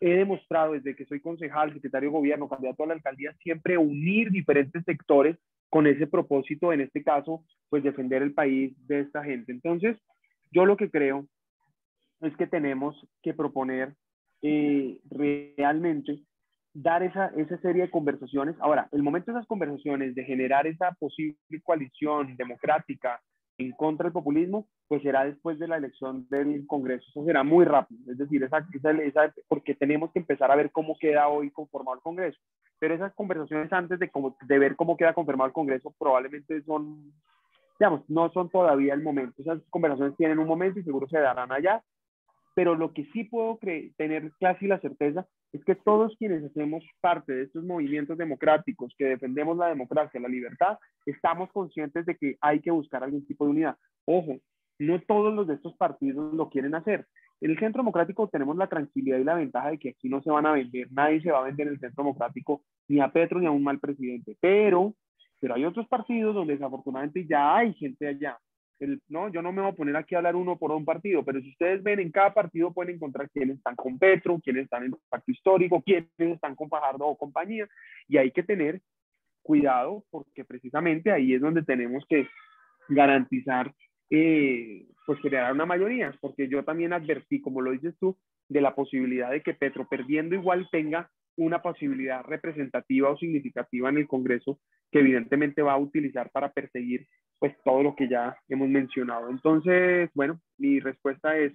He demostrado desde que soy concejal, secretario de gobierno, candidato a la alcaldía, siempre unir diferentes sectores con ese propósito, en este caso, pues defender el país de esta gente. Entonces, yo lo que creo es que tenemos que proponer realmente dar esa serie de conversaciones. Ahora, el momento de esas conversaciones, de generar esa posible coalición democrática en contra del populismo, pues será después de la elección del Congreso. Eso será muy rápido, es decir, porque tenemos que empezar a ver cómo queda hoy conformado el Congreso. Pero esas conversaciones antes de ver cómo queda conformado el Congreso probablemente son, digamos, no son todavía el momento. Esas conversaciones tienen un momento y seguro se darán allá. Pero lo que sí puedo tener casi la certeza es que todos quienes hacemos parte de estos movimientos democráticos, que defendemos la democracia, la libertad, estamos conscientes de que hay que buscar algún tipo de unidad. Ojo, no todos los de estos partidos lo quieren hacer. En el Centro Democrático tenemos la tranquilidad y la ventaja de que aquí no se van a vender, nadie se va a vender en el Centro Democrático, ni a Petro ni a un mal presidente. Pero hay otros partidos donde desafortunadamente ya hay gente allá. No, yo no me voy a poner aquí a hablar uno por un partido, pero si ustedes ven, en cada partido pueden encontrar quiénes están con Petro, quiénes están en el Pacto Histórico, quiénes están con Fajardo o compañía, y hay que tener cuidado porque precisamente ahí es donde tenemos que garantizar, pues crear una mayoría, porque yo también advertí, como lo dices tú, de la posibilidad de que Petro, perdiendo igual, tenga una posibilidad representativa o significativa en el Congreso que evidentemente va a utilizar para perseguir pues todo lo que ya hemos mencionado. Entonces, bueno, mi respuesta es,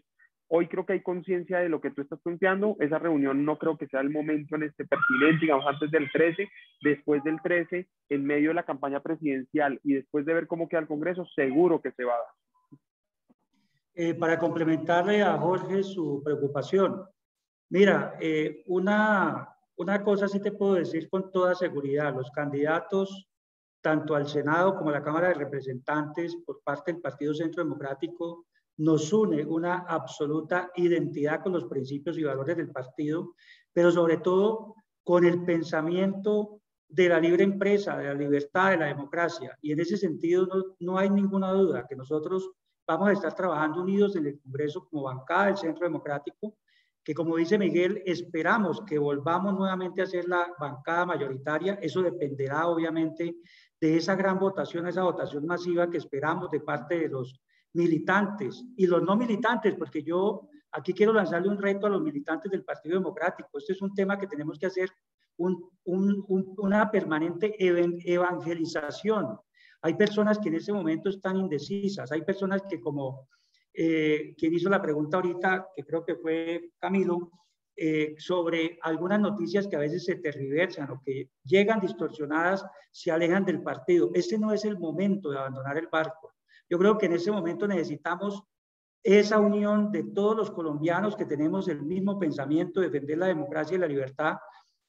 hoy creo que hay conciencia de lo que tú estás planteando. Esa reunión no creo que sea el momento en este pertinente, digamos antes del 13, después del 13, en medio de la campaña presidencial y después de ver cómo queda el Congreso, seguro que se va a dar. Para complementarle a Jorge su preocupación, mira, una cosa sí te puedo decir con toda seguridad, los candidatos tanto al Senado como a la Cámara de Representantes por parte del Partido Centro Democrático nos une una absoluta identidad con los principios y valores del partido, pero sobre todo con el pensamiento de la libre empresa, de la libertad, de la democracia. Y en ese sentido no hay ninguna duda que nosotros vamos a estar trabajando unidos en el Congreso como bancada del Centro Democrático, que como dice Miguel, esperamos que volvamos nuevamente a ser la bancada mayoritaria. Eso dependerá obviamente de esa gran votación, esa votación masiva que esperamos de parte de los militantes y los no militantes, porque yo aquí quiero lanzarle un reto a los militantes del Partido Democrático. Este es un tema que tenemos que hacer una permanente evangelización. Hay personas que en ese momento están indecisas, hay personas que como quien hizo la pregunta ahorita, que creo que fue Camilo, sobre algunas noticias que a veces se tergiversan o que llegan distorsionadas, se alejan del partido. Este no es el momento de abandonar el barco. Yo creo que en ese momento necesitamos esa unión de todos los colombianos que tenemos el mismo pensamiento, defender la democracia y la libertad,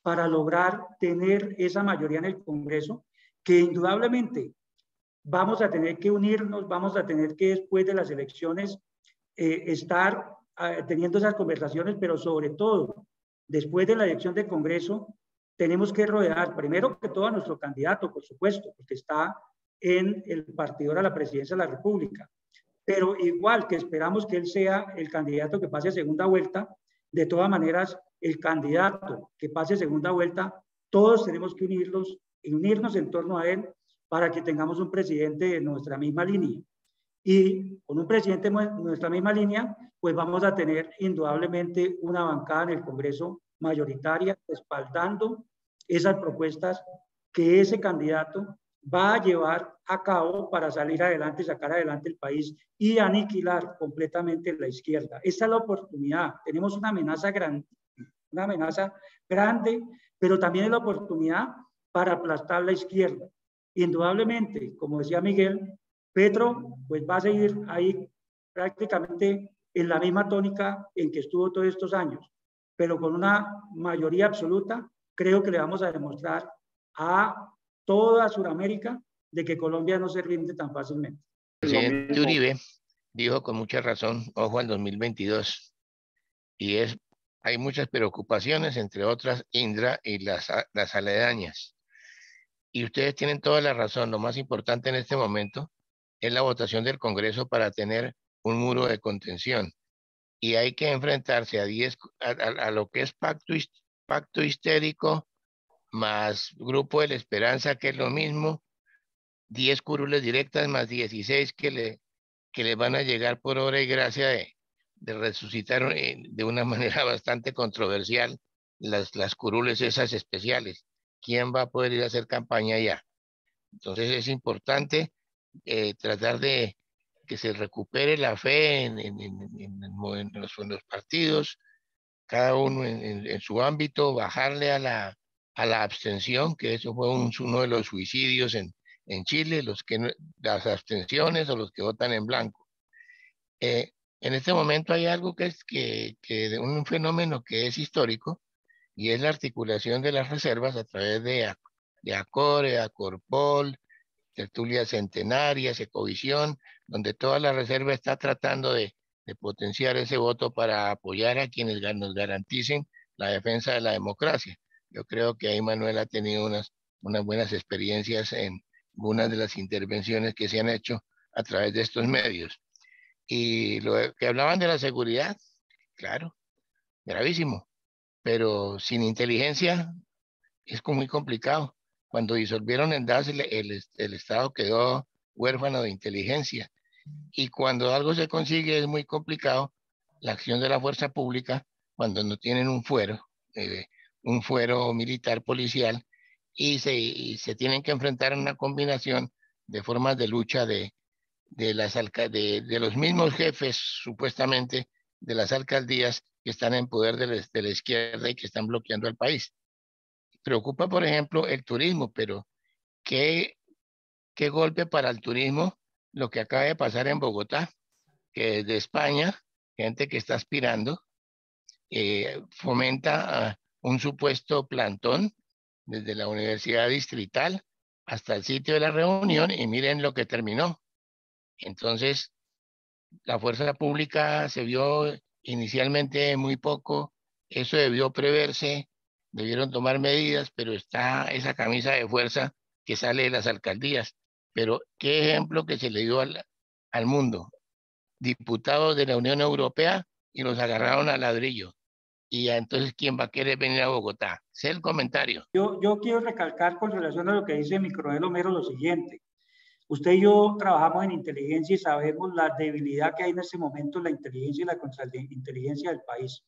para lograr tener esa mayoría en el Congreso, que indudablemente vamos a tener que unirnos, vamos a tener que después de las elecciones estar teniendo esas conversaciones, pero sobre todo, después de la elección del Congreso, tenemos que rodear, primero que todo, a nuestro candidato, por supuesto, porque está en el partidor a la presidencia de la República, pero igual que esperamos que él sea el candidato que pase a segunda vuelta, de todas maneras, el candidato que pase a segunda vuelta, todos tenemos que unirnos en torno a él para que tengamos un presidente de nuestra misma línea. Y con un presidente de nuestra misma línea, pues vamos a tener indudablemente una bancada en el Congreso mayoritaria respaldando esas propuestas que ese candidato va a llevar a cabo para salir adelante, sacar adelante el país y aniquilar completamente la izquierda. Esta es la oportunidad. Tenemos una amenaza grande, pero también es la oportunidad para aplastar la izquierda. Indudablemente, como decía Miguel, Petro pues va a seguir ahí prácticamente en la misma tónica en que estuvo todos estos años, pero con una mayoría absoluta, creo que le vamos a demostrar a toda Sudamérica de que Colombia no se rinde tan fácilmente. El presidente Uribe dijo con mucha razón, ojo al 2022, y es hay muchas preocupaciones, entre otras Indra y las aledañas. Y ustedes tienen toda la razón. Lo más importante en este momento es la votación del Congreso para tener un muro de contención. Y hay que enfrentarse a lo que es pacto histérico más Grupo de la Esperanza, que es lo mismo, 10 curules directas más 16 que le van a llegar por obra y gracia de resucitar de una manera bastante controversial las curules esas especiales. ¿Quién va a poder ir a hacer campaña allá? Entonces es importante tratar de que se recupere la fe en los partidos, cada uno en su ámbito, bajarle a la abstención, que eso fue uno de los suicidios en Chile, las abstenciones o los que votan en blanco. En este momento hay algo que es de un fenómeno que es histórico, y es la articulación de las reservas a través de ACORE, ACORPOL, tertulias centenarias, Ecovisión, donde toda la reserva está tratando de potenciar ese voto para apoyar a quienes nos garanticen la defensa de la democracia. Yo creo que ahí Manuel ha tenido unas buenas experiencias en algunas de las intervenciones que se han hecho a través de estos medios. Y lo que hablaban de la seguridad, claro, gravísimo, pero sin inteligencia es muy complicado. Cuando disolvieron el DAS, el Estado quedó huérfano de inteligencia. Y cuando algo se consigue es muy complicado la acción de la fuerza pública cuando no tienen un fuero militar policial y se tienen que enfrentar a una combinación de formas de lucha de los mismos jefes, supuestamente, de las alcaldías que están en poder de la izquierda y que están bloqueando el país. Preocupa, por ejemplo, el turismo, pero qué golpe para el turismo lo que acaba de pasar en Bogotá, que desde España, gente que está aspirando, fomenta un supuesto plantón desde la Universidad Distrital hasta el sitio de la reunión, y miren lo que terminó. Entonces, la fuerza pública se vio inicialmente muy poco, eso debió preverse, debieron tomar medidas, pero está esa camisa de fuerza que sale de las alcaldías. Pero qué ejemplo que se le dio al mundo. Diputados de la Unión Europea y los agarraron al ladrillo. Y ya, entonces, ¿quién va a querer venir a Bogotá? Sé el comentario. Yo quiero recalcar con relación a lo que dice mi coronel Homero lo siguiente. Usted y yo trabajamos en inteligencia y sabemos la debilidad que hay en este momento en la inteligencia y la contrainteligencia del país.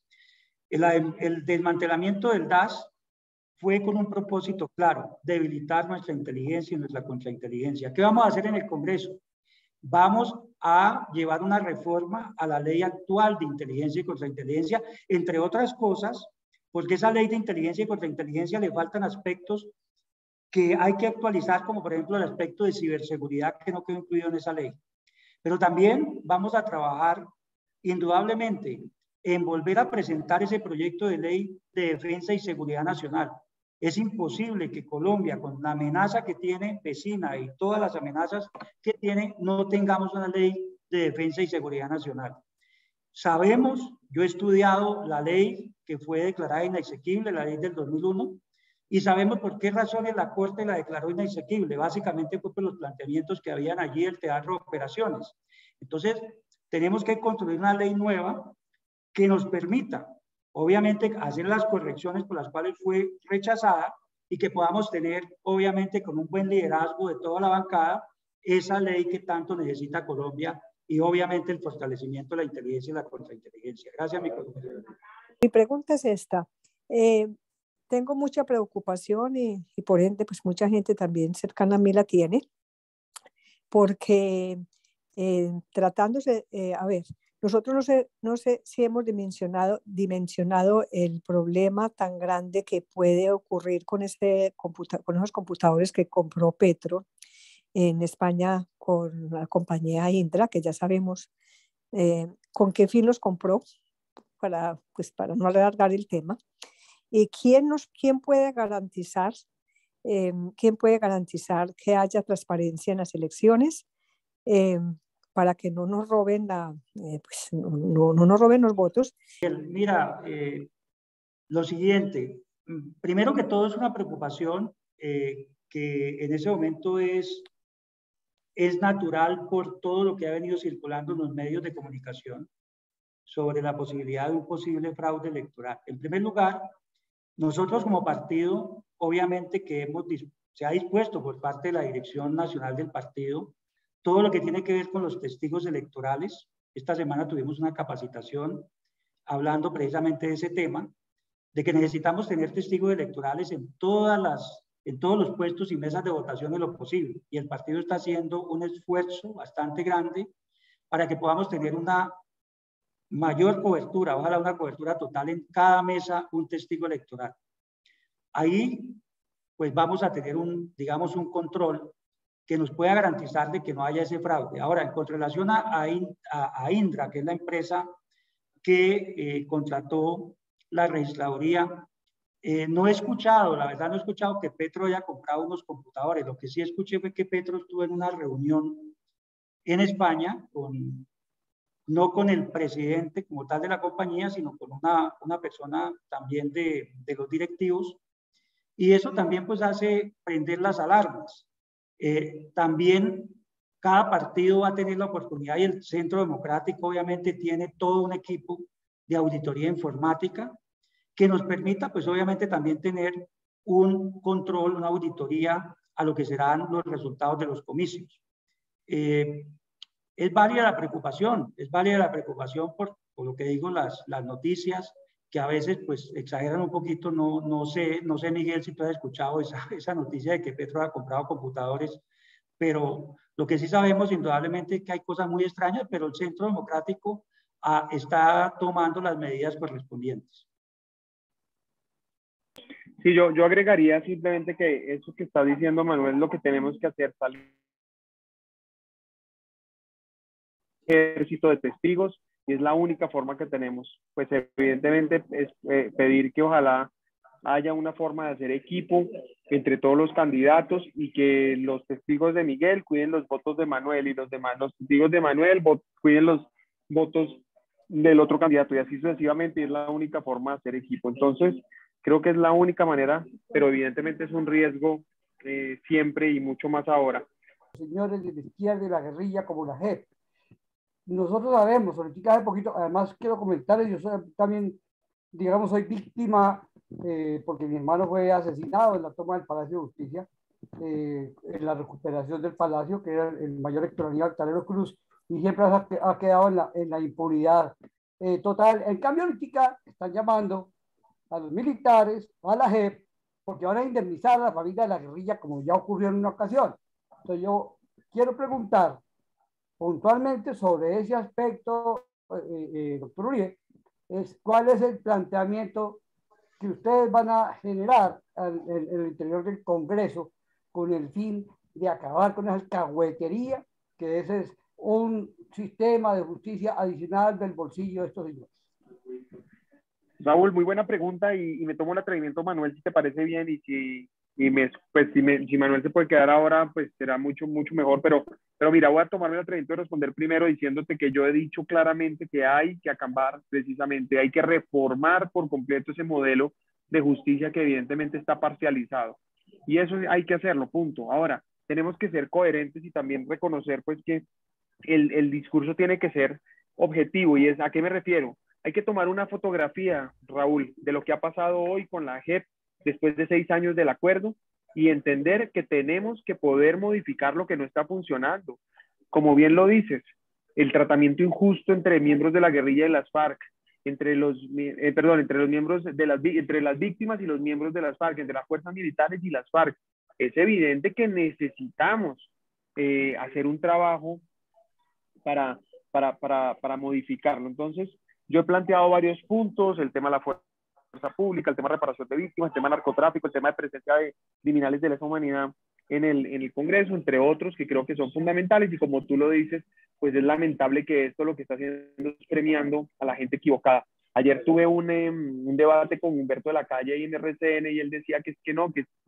El desmantelamiento del DAS fue con un propósito claro, debilitar nuestra inteligencia y nuestra contrainteligencia. ¿Qué vamos a hacer en el Congreso? Vamos a llevar una reforma a la ley actual de inteligencia y contrainteligencia, entre otras cosas, porque esa ley de inteligencia y contrainteligencia le faltan aspectos que hay que actualizar, como por ejemplo el aspecto de ciberseguridad que no quedó incluido en esa ley. Pero también vamos a trabajar indudablemente en volver a presentar ese proyecto de ley de defensa y seguridad nacional. Es imposible que Colombia, con la amenaza que tiene vecina y todas las amenazas que tiene, no tengamos una ley de defensa y seguridad nacional. Sabemos, yo he estudiado la ley que fue declarada inexequible, la ley del 2001, y sabemos por qué razones la Corte la declaró inexequible. Básicamente fue por los planteamientos que habían allí del teatro de operaciones. Entonces, tenemos que construir una ley nueva que nos permita, obviamente, hacer las correcciones por las cuales fue rechazada y que podamos tener, obviamente, con un buen liderazgo de toda la bancada, esa ley que tanto necesita Colombia y, obviamente, el fortalecimiento de la inteligencia y la contrainteligencia. Gracias, mi compañero. Mi pregunta es esta. Tengo mucha preocupación y por ende, pues mucha gente también cercana a mí la tiene, porque tratándose, a ver, nosotros no sé si hemos dimensionado el problema tan grande que puede ocurrir con con esos computadores que compró Petro en España con la compañía Indra, que ya sabemos con qué fin los compró, para no alargar el tema. ¿Y quién puede garantizar que haya transparencia en las elecciones para que no nos roben no nos roben los votos? Mira, Lo siguiente, primero que todo es una preocupación que en ese momento es natural por todo lo que ha venido circulando en los medios de comunicación sobre la posibilidad de un posible fraude electoral. En primer lugar, nosotros como partido, obviamente que se ha dispuesto por parte de la Dirección Nacional del Partido todo lo que tiene que ver con los testigos electorales. Esta semana tuvimos una capacitación hablando precisamente de ese tema, de que necesitamos tener testigos electorales en todos los puestos y mesas de votación en lo posible. Y el partido está haciendo un esfuerzo bastante grande para que podamos tener una mayor cobertura, ojalá una cobertura total en cada mesa, un testigo electoral. Ahí, pues vamos a tener digamos, un control que nos pueda garantizar de que no haya ese fraude. Ahora, con relación a Indra, que es la empresa que contrató la registraduría, no he escuchado, la verdad no he escuchado que Petro haya comprado unos computadores. Lo que sí escuché fue que Petro estuvo en una reunión en España, no con el presidente como tal de la compañía, sino con una persona también de los directivos, y eso también pues hace prender las alarmas. También cada partido va a tener la oportunidad, y el Centro Democrático obviamente tiene todo un equipo de auditoría informática que nos permita pues obviamente también tener un control, una auditoría a lo que serán los resultados de los comicios. Es válida la preocupación, por lo que digo, las noticias que a veces pues exageran un poquito. No sé Miguel, si tú has escuchado esa noticia de que Petro ha comprado computadores, pero lo que sí sabemos indudablemente es que hay cosas muy extrañas, pero el Centro Democrático está tomando las medidas correspondientes. Sí, yo agregaría simplemente que eso que está diciendo Manuel, lo que tenemos que hacer, salir ejército de testigos, y es la única forma que tenemos. Pues evidentemente es pedir que ojalá haya una forma de hacer equipo entre todos los candidatos, y que los testigos de Miguel cuiden los votos de Manuel, y los testigos de Manuel cuiden los votos del otro candidato, y así sucesivamente. Es la única forma de hacer equipo. Entonces creo que es la única manera, pero evidentemente es un riesgo siempre, y mucho más ahora. Señores de la izquierda y la guerrilla como la JEP. Nosotros sabemos, ahorita hace poquito, además quiero comentarles, yo soy también, digamos, soy víctima, porque mi hermano fue asesinado en la toma del Palacio de Justicia, en la recuperación del Palacio, que era el mayor Héctor Aníbal Calero Cruz, y siempre ha quedado en la impunidad total. En cambio, ahorita están llamando a los militares, a la JEP, porque van a indemnizar a la familia de la guerrilla, como ya ocurrió en una ocasión. Entonces yo quiero preguntar puntualmente sobre ese aspecto, doctor Uribe, ¿cuál es el planteamiento que ustedes van a generar en el interior del Congreso con el fin de acabar con esa alcahuetería, que ese es un sistema de justicia adicional del bolsillo de estos señores? Raúl, muy buena pregunta, y me tomo el atrevimiento, Manuel, si te parece bien, y si Manuel se puede quedar ahora, pues será mucho mejor, pero mira, voy a tomarme el atrevimiento de responder primero diciéndote que yo he dicho claramente que hay que acabar, precisamente, hay que reformar por completo ese modelo de justicia que evidentemente está parcializado, y eso hay que hacerlo, punto. Ahora, tenemos que ser coherentes y también reconocer pues que el discurso tiene que ser objetivo, y ¿a qué me refiero? Hay que tomar una fotografía, Raúl, de lo que ha pasado hoy con la JEP después de 6 años del acuerdo, y entender que tenemos que poder modificar lo que no está funcionando. Como bien lo dices, el tratamiento injusto entre miembros de la guerrilla y las FARC, entre las víctimas y los miembros de las FARC, entre las fuerzas militares y las FARC. Es evidente que necesitamos hacer un trabajo para modificarlo. Entonces, yo he planteado varios puntos: el tema de la fuerza pública, el tema de reparación de víctimas, el tema de narcotráfico, el tema de presencia de criminales de lesa humanidad en el Congreso, entre otros que creo que son fundamentales. Y como tú lo dices, pues es lamentable que esto lo que está haciendo es premiando a la gente equivocada. Ayer tuve un debate con Humberto de la Calle ahí en RCN, y él decía que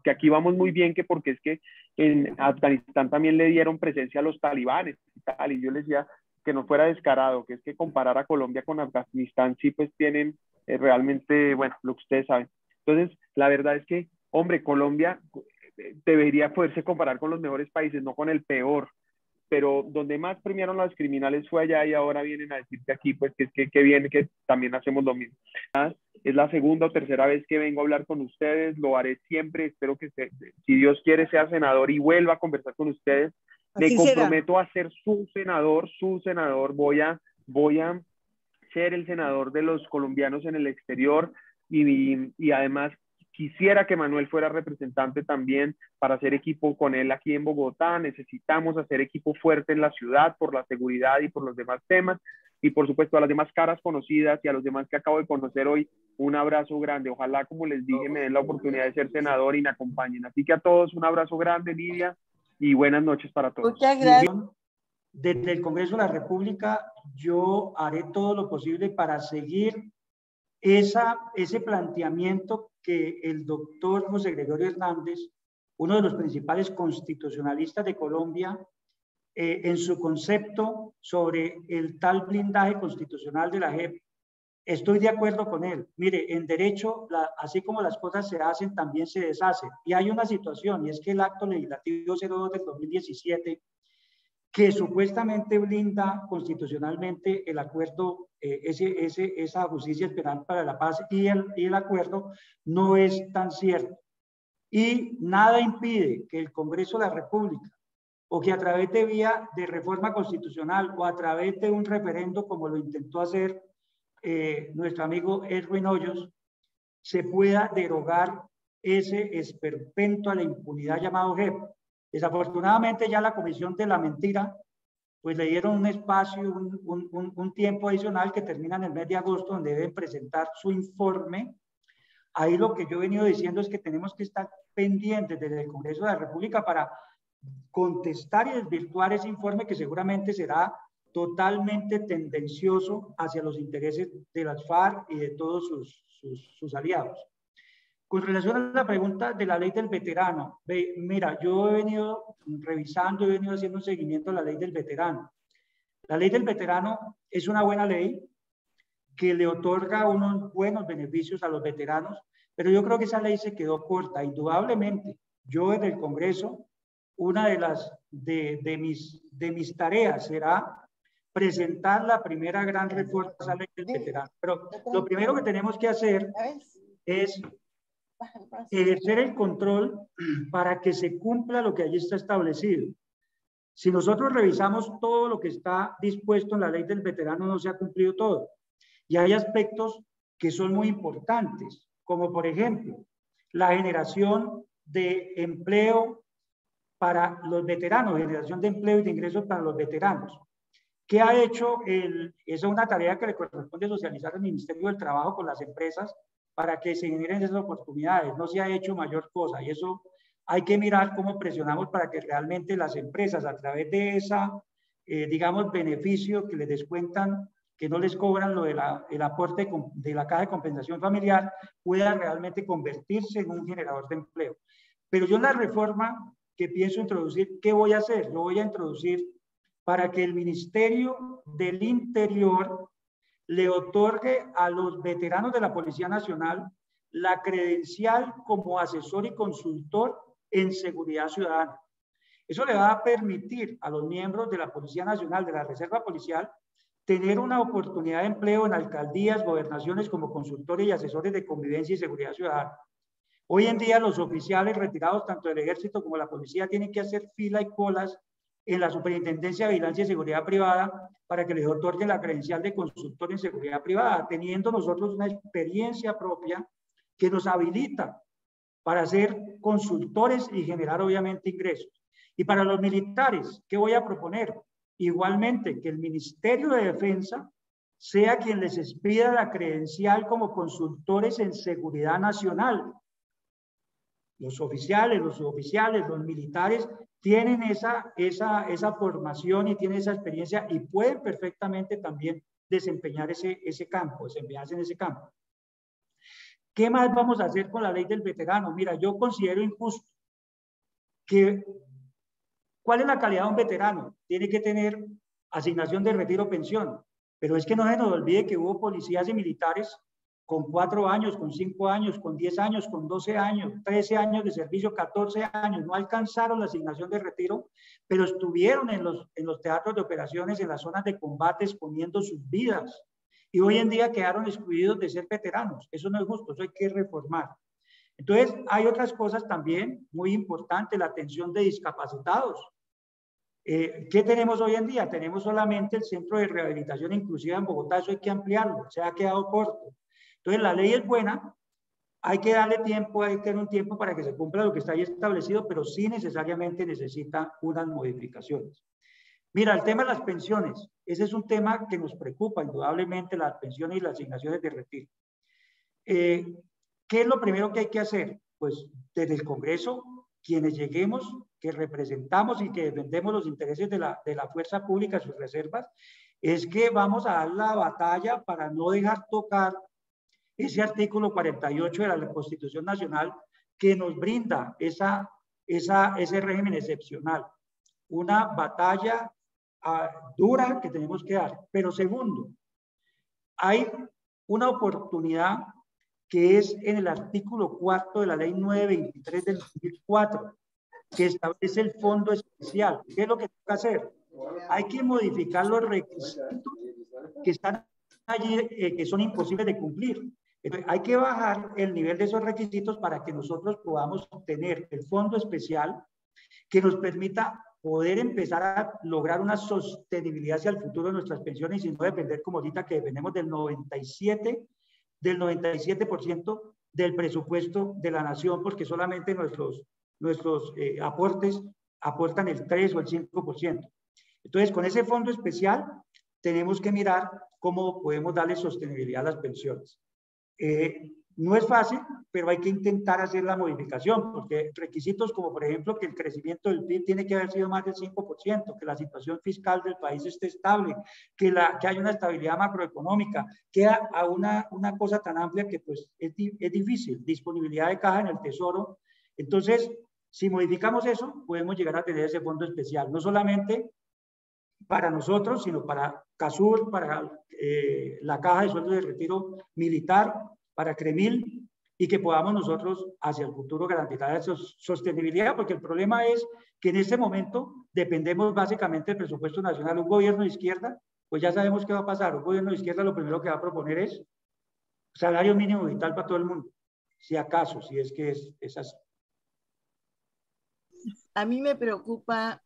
aquí vamos muy bien, que porque es que en Afganistán también le dieron presencia a los talibanes y tal, y yo le decía que no fuera descarado, que es que comparar a Colombia con Afganistán sí pues tienen realmente, bueno, lo que ustedes saben. Entonces, la verdad es que, hombre, Colombia debería poderse comparar con los mejores países, no con el peor, pero donde más premiaron a los criminales fue allá y ahora vienen a decir que aquí, pues que bien que también hacemos lo mismo. Es la segunda o tercera vez que vengo a hablar con ustedes, lo haré siempre, espero que si Dios quiere sea senador y vuelva a conversar con ustedes. Me comprometo a ser su senador, voy a ser el senador de los colombianos en el exterior y además quisiera que Manuel fuera representante también para hacer equipo con él aquí en Bogotá. Necesitamos hacer equipo fuerte en la ciudad por la seguridad y por los demás temas. Y por supuesto a las demás caras conocidas y a los demás que acabo de conocer hoy, un abrazo grande. Ojalá, como les dije, me den la oportunidad de ser senador y me acompañen. Así que a todos un abrazo grande, Lidia, y buenas noches para todos. Muchas gracias. Desde el Congreso de la República, yo haré todo lo posible para seguir ese planteamiento que el doctor José Gregorio Hernández, uno de los principales constitucionalistas de Colombia, en su concepto sobre el tal blindaje constitucional de la JEP, estoy de acuerdo con él. Mire, en derecho, así como las cosas se hacen, también se deshacen. Y hay una situación, y es que el acto legislativo 02 del 2017, que supuestamente blinda constitucionalmente el acuerdo, esa justicia penal para la paz y el acuerdo, no es tan cierto. Y nada impide que el Congreso de la República, o que a través de vía de reforma constitucional o a través de un referendo, como lo intentó hacer nuestro amigo Edwin Hoyos, se pueda derogar ese esperpento a la impunidad llamado JEP. Desafortunadamente ya la Comisión de la Mentira pues le dieron un espacio, un tiempo adicional que termina en el mes de agosto, donde deben presentar su informe. Ahí lo que yo he venido diciendo es que tenemos que estar pendientes desde el Congreso de la República para contestar y desvirtuar ese informe, que seguramente será totalmente tendencioso hacia los intereses de las FARC y de todos sus aliados. Con relación a la pregunta de la ley del veterano, mira, yo he venido revisando, he venido haciendo un seguimiento a la ley del veterano. La ley del veterano es una buena ley que le otorga unos buenos beneficios a los veteranos, pero yo creo que esa ley se quedó corta. Indudablemente, yo desde el Congreso, una de mis tareas será presentar la primera gran reforma a la ley del veterano. Pero lo primero que tenemos que hacer es ejercer el control para que se cumpla lo que allí está establecido. Si nosotros revisamos todo lo que está dispuesto en la ley del veterano, no se ha cumplido todo. Y hay aspectos que son muy importantes, como por ejemplo, la generación de empleo para los veteranos, generación de empleo y de ingresos para los veteranos. ¿Qué ha hecho? Esa es una tarea que le corresponde socializar al Ministerio del Trabajo con las empresas para que se generen esas oportunidades. No se ha hecho mayor cosa y eso hay que mirar cómo presionamos para que realmente las empresas, a través de esa, digamos, beneficio que les descuentan, que no les cobran lo de el aporte de la caja de compensación familiar, puedan realmente convertirse en un generador de empleo. Pero yo en la reforma que pienso introducir, ¿qué voy a hacer? Yo voy a introducir para que el Ministerio del Interior le otorgue a los veteranos de la Policía Nacional la credencial como asesor y consultor en seguridad ciudadana. Eso le va a permitir a los miembros de la Policía Nacional, de la Reserva Policial, tener una oportunidad de empleo en alcaldías, gobernaciones como consultores y asesores de convivencia y seguridad ciudadana. Hoy en día los oficiales retirados tanto del ejército como de la policía tienen que hacer fila y colas en la Superintendencia de Vigilancia y Seguridad Privada para que les otorguen la credencial de consultor en seguridad privada, teniendo nosotros una experiencia propia que nos habilita para ser consultores y generar obviamente ingresos. Y para los militares, ¿qué voy a proponer? Igualmente, que el Ministerio de Defensa sea quien les expida la credencial como consultores en seguridad nacional. Los oficiales, los suboficiales, los militares tienen esa formación y tienen esa experiencia y pueden perfectamente también desempeñar desempeñarse en ese campo. ¿Qué más vamos a hacer con la ley del veterano? Mira, yo considero injusto que, ¿cuál es la calidad de un veterano? Tiene que tener asignación de retiro pensión. Pero es que no se nos olvide que hubo policías y militares con 4 años, con 5 años, con 10 años, con 12 años, 13 años de servicio, 14 años, no alcanzaron la asignación de retiro, pero estuvieron en los teatros de operaciones, en las zonas de combates, poniendo sus vidas. Y hoy en día quedaron excluidos de ser veteranos. Eso no es justo, eso hay que reformar. Entonces, hay otras cosas también muy importantes, la atención de discapacitados. ¿Qué tenemos hoy en día? Tenemos solamente el Centro de Rehabilitación Inclusiva en Bogotá, eso hay que ampliarlo, se ha quedado corto. Entonces, la ley es buena, hay que darle tiempo, hay que tener un tiempo para que se cumpla lo que está ahí establecido, pero sí necesariamente necesita unas modificaciones. Mira, el tema de las pensiones, ese es un tema que nos preocupa, indudablemente, las pensiones y las asignaciones de retiro. ¿Qué es lo primero que hay que hacer? Pues desde el Congreso, quienes lleguemos, que representamos y que defendemos los intereses de la fuerza pública, sus reservas, es que vamos a dar la batalla para no dejar tocar ese artículo 48 de la Constitución Nacional que nos brinda ese régimen excepcional. Una batalla dura que tenemos que dar. Pero segundo, hay una oportunidad que es en el artículo 4 de la ley 923 del 2004, que establece el fondo especial. ¿Qué es lo que toca hacer? Hay que modificar los requisitos que están allí, que son imposibles de cumplir. Entonces, hay que bajar el nivel de esos requisitos para que nosotros podamos obtener el fondo especial que nos permita poder empezar a lograr una sostenibilidad hacia el futuro de nuestras pensiones y no depender como ahorita que dependemos del 97% del presupuesto de la nación, porque solamente nuestros aportes aportan el 3 o el 5%. Entonces, con ese fondo especial, tenemos que mirar cómo podemos darle sostenibilidad a las pensiones. No es fácil, pero hay que intentar hacer la modificación, porque requisitos como, por ejemplo, que el crecimiento del PIB tiene que haber sido más del 5%, que la situación fiscal del país esté estable, que haya una estabilidad macroeconómica, que a una cosa tan amplia que pues es difícil, disponibilidad de caja en el tesoro. Entonces, si modificamos eso, podemos llegar a tener ese fondo especial, no solamente para nosotros, sino para CASUR, para la Caja de Sueldos de Retiro Militar, para CREMIL, y que podamos nosotros hacia el futuro garantizar esa sostenibilidad, porque el problema es que en este momento dependemos básicamente del presupuesto nacional. Un gobierno de izquierda, pues ya sabemos qué va a pasar. Un gobierno de izquierda lo primero que va a proponer es salario mínimo vital para todo el mundo, si acaso, si es que es así. A mí me preocupa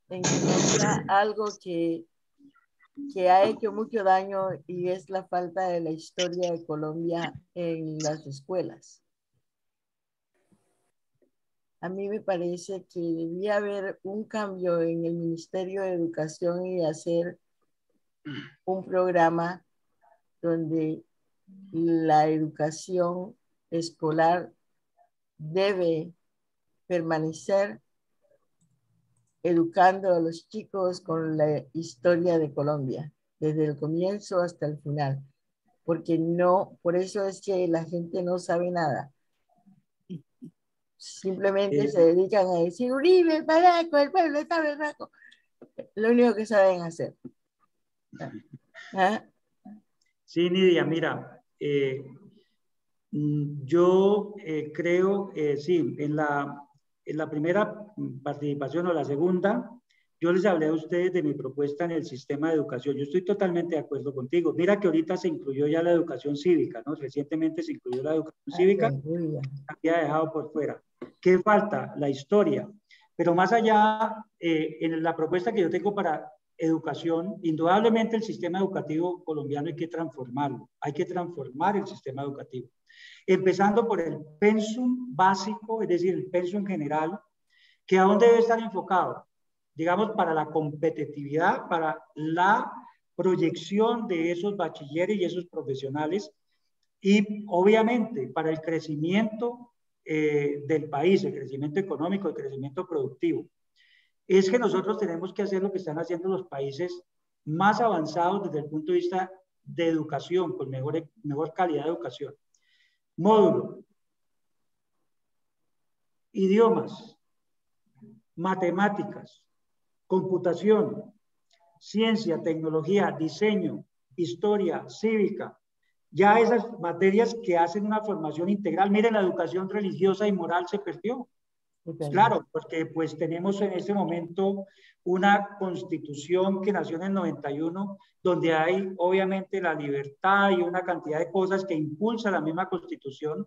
en Colombia algo que ha hecho mucho daño y es la falta de la historia de Colombia en las escuelas. A mí me parece que debía haber un cambio en el Ministerio de Educación y hacer un programa donde la educación escolar debe permanecer educando a los chicos con la historia de Colombia, desde el comienzo hasta el final, porque no, por eso es que la gente no sabe nada. Simplemente se dedican a decir, Uribe, el baraco, el pueblo está berraco. Lo único que saben hacer. ¿Ah? Sí, Nidia, mira, yo creo, sí, en la primera participación o la segunda, yo les hablé a ustedes de mi propuesta en el sistema de educación. Yo estoy totalmente de acuerdo contigo. Mira que ahorita se incluyó ya la educación cívica, ¿no? Recientemente se incluyó la educación cívica, había dejado por fuera. ¿Qué falta? La historia. Pero más allá, en la propuesta que yo tengo para educación, indudablemente el sistema educativo colombiano hay que transformarlo. Hay que transformar el sistema educativo. Empezando por el pensum básico, es decir, el pensum general, que a dónde debe estar enfocado, digamos, para la competitividad, para la proyección de esos bachilleres y esos profesionales, y obviamente para el crecimiento del país, el crecimiento económico, el crecimiento productivo. Es que nosotros tenemos que hacer lo que están haciendo los países más avanzados desde el punto de vista de educación, con mejor calidad de educación. Módulo, idiomas, matemáticas, computación, ciencia, tecnología, diseño, historia, cívica, ya esas materias que hacen una formación integral. Miren, la educación religiosa y moral se perdió. Claro, porque pues tenemos en este momento una constitución que nació en el 91, donde hay obviamente la libertad y una cantidad de cosas que impulsa la misma constitución,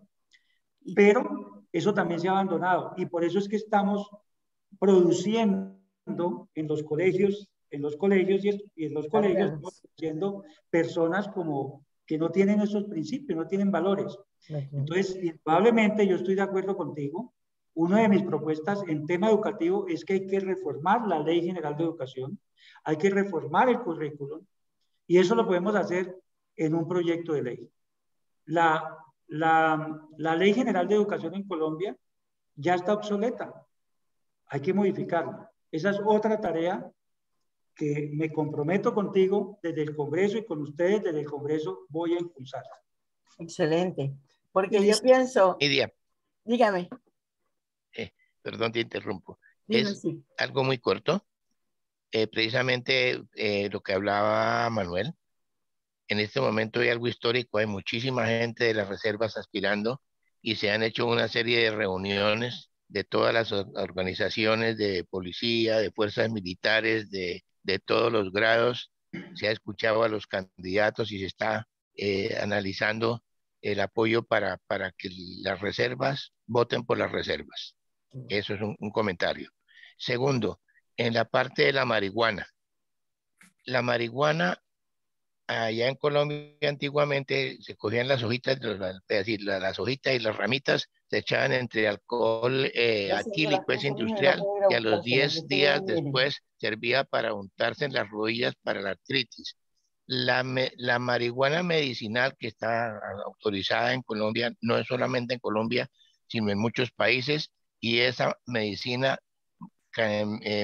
pero eso también se ha abandonado y por eso es que estamos produciendo en los colegios y en los colegios produciendo personas como que no tienen esos principios, no tienen valores. Entonces, probablemente yo estoy de acuerdo contigo. Una de mis propuestas en tema educativo es que hay que reformar la Ley General de Educación, hay que reformar el currículum y eso lo podemos hacer en un proyecto de ley. La Ley General de Educación en Colombia ya está obsoleta, hay que modificarla. Esa es otra tarea que me comprometo contigo desde el Congreso y con ustedes desde el Congreso voy a impulsar. Excelente, porque yo pienso... Nidia. Dígame. Perdón, te interrumpo. Dime, es sí. algo muy corto. Precisamente lo que hablaba Manuel. En este momento hay algo histórico. Hay muchísima gente de las reservas aspirando y se han hecho una serie de reuniones de todas las organizaciones de policía, de fuerzas militares, de todos los grados. Se ha escuchado a los candidatos y se está analizando el apoyo para que las reservas voten por las reservas. Eso es un comentario. Segundo, en la parte de la marihuana. La marihuana, allá en Colombia antiguamente se cogían las hojitas, las hojitas y las ramitas se echaban entre alcohol etílico, es industrial, y a los 10 días después servía para untarse en las rodillas para la artritis. La marihuana medicinal que está autorizada en Colombia, no es solamente en Colombia, sino en muchos países, y esa medicina,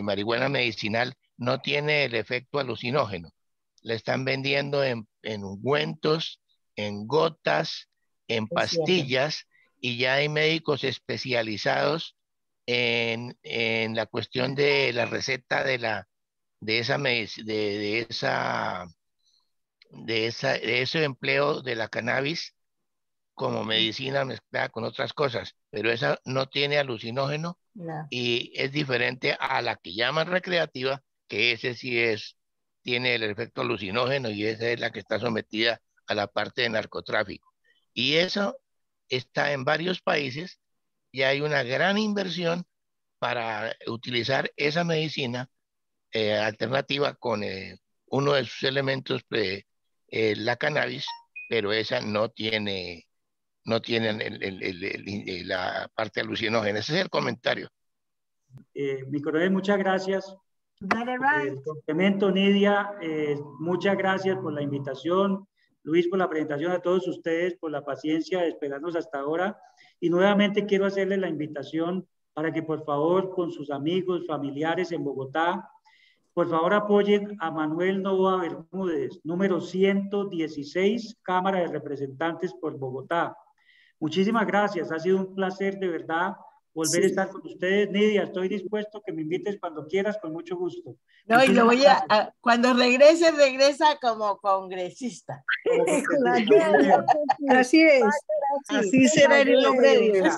marihuana medicinal, no tiene el efecto alucinógeno. La están vendiendo en ungüentos, en gotas, en pastillas, y ya hay médicos especializados en la cuestión de la receta de ese empleo de la cannabis como medicina mezclada con otras cosas, pero esa no tiene alucinógeno y es diferente a la que llaman recreativa, que ese sí tiene el efecto alucinógeno y esa es la que está sometida a la parte de narcotráfico. Y eso está en varios países y hay una gran inversión para utilizar esa medicina alternativa con uno de sus elementos, la cannabis, pero esa no tiene la parte alucinógena. Ese es el comentario. Mi coronel, muchas gracias por el complemento. Nidia, muchas gracias por la invitación. Luis, por la presentación, a todos ustedes por la paciencia de esperarnos hasta ahora. Y nuevamente quiero hacerles la invitación para que por favor con sus amigos, familiares en Bogotá, por favor apoyen a Manuel Novoa Bermúdez, número 116, Cámara de Representantes por Bogotá. Muchísimas gracias, ha sido un placer de verdad volver a estar con ustedes. Nidia, estoy dispuesto a que me invites cuando quieras, con mucho gusto. No, y lo voy cuando regresa como congresista. Así es. Así será en el nombre de Dios.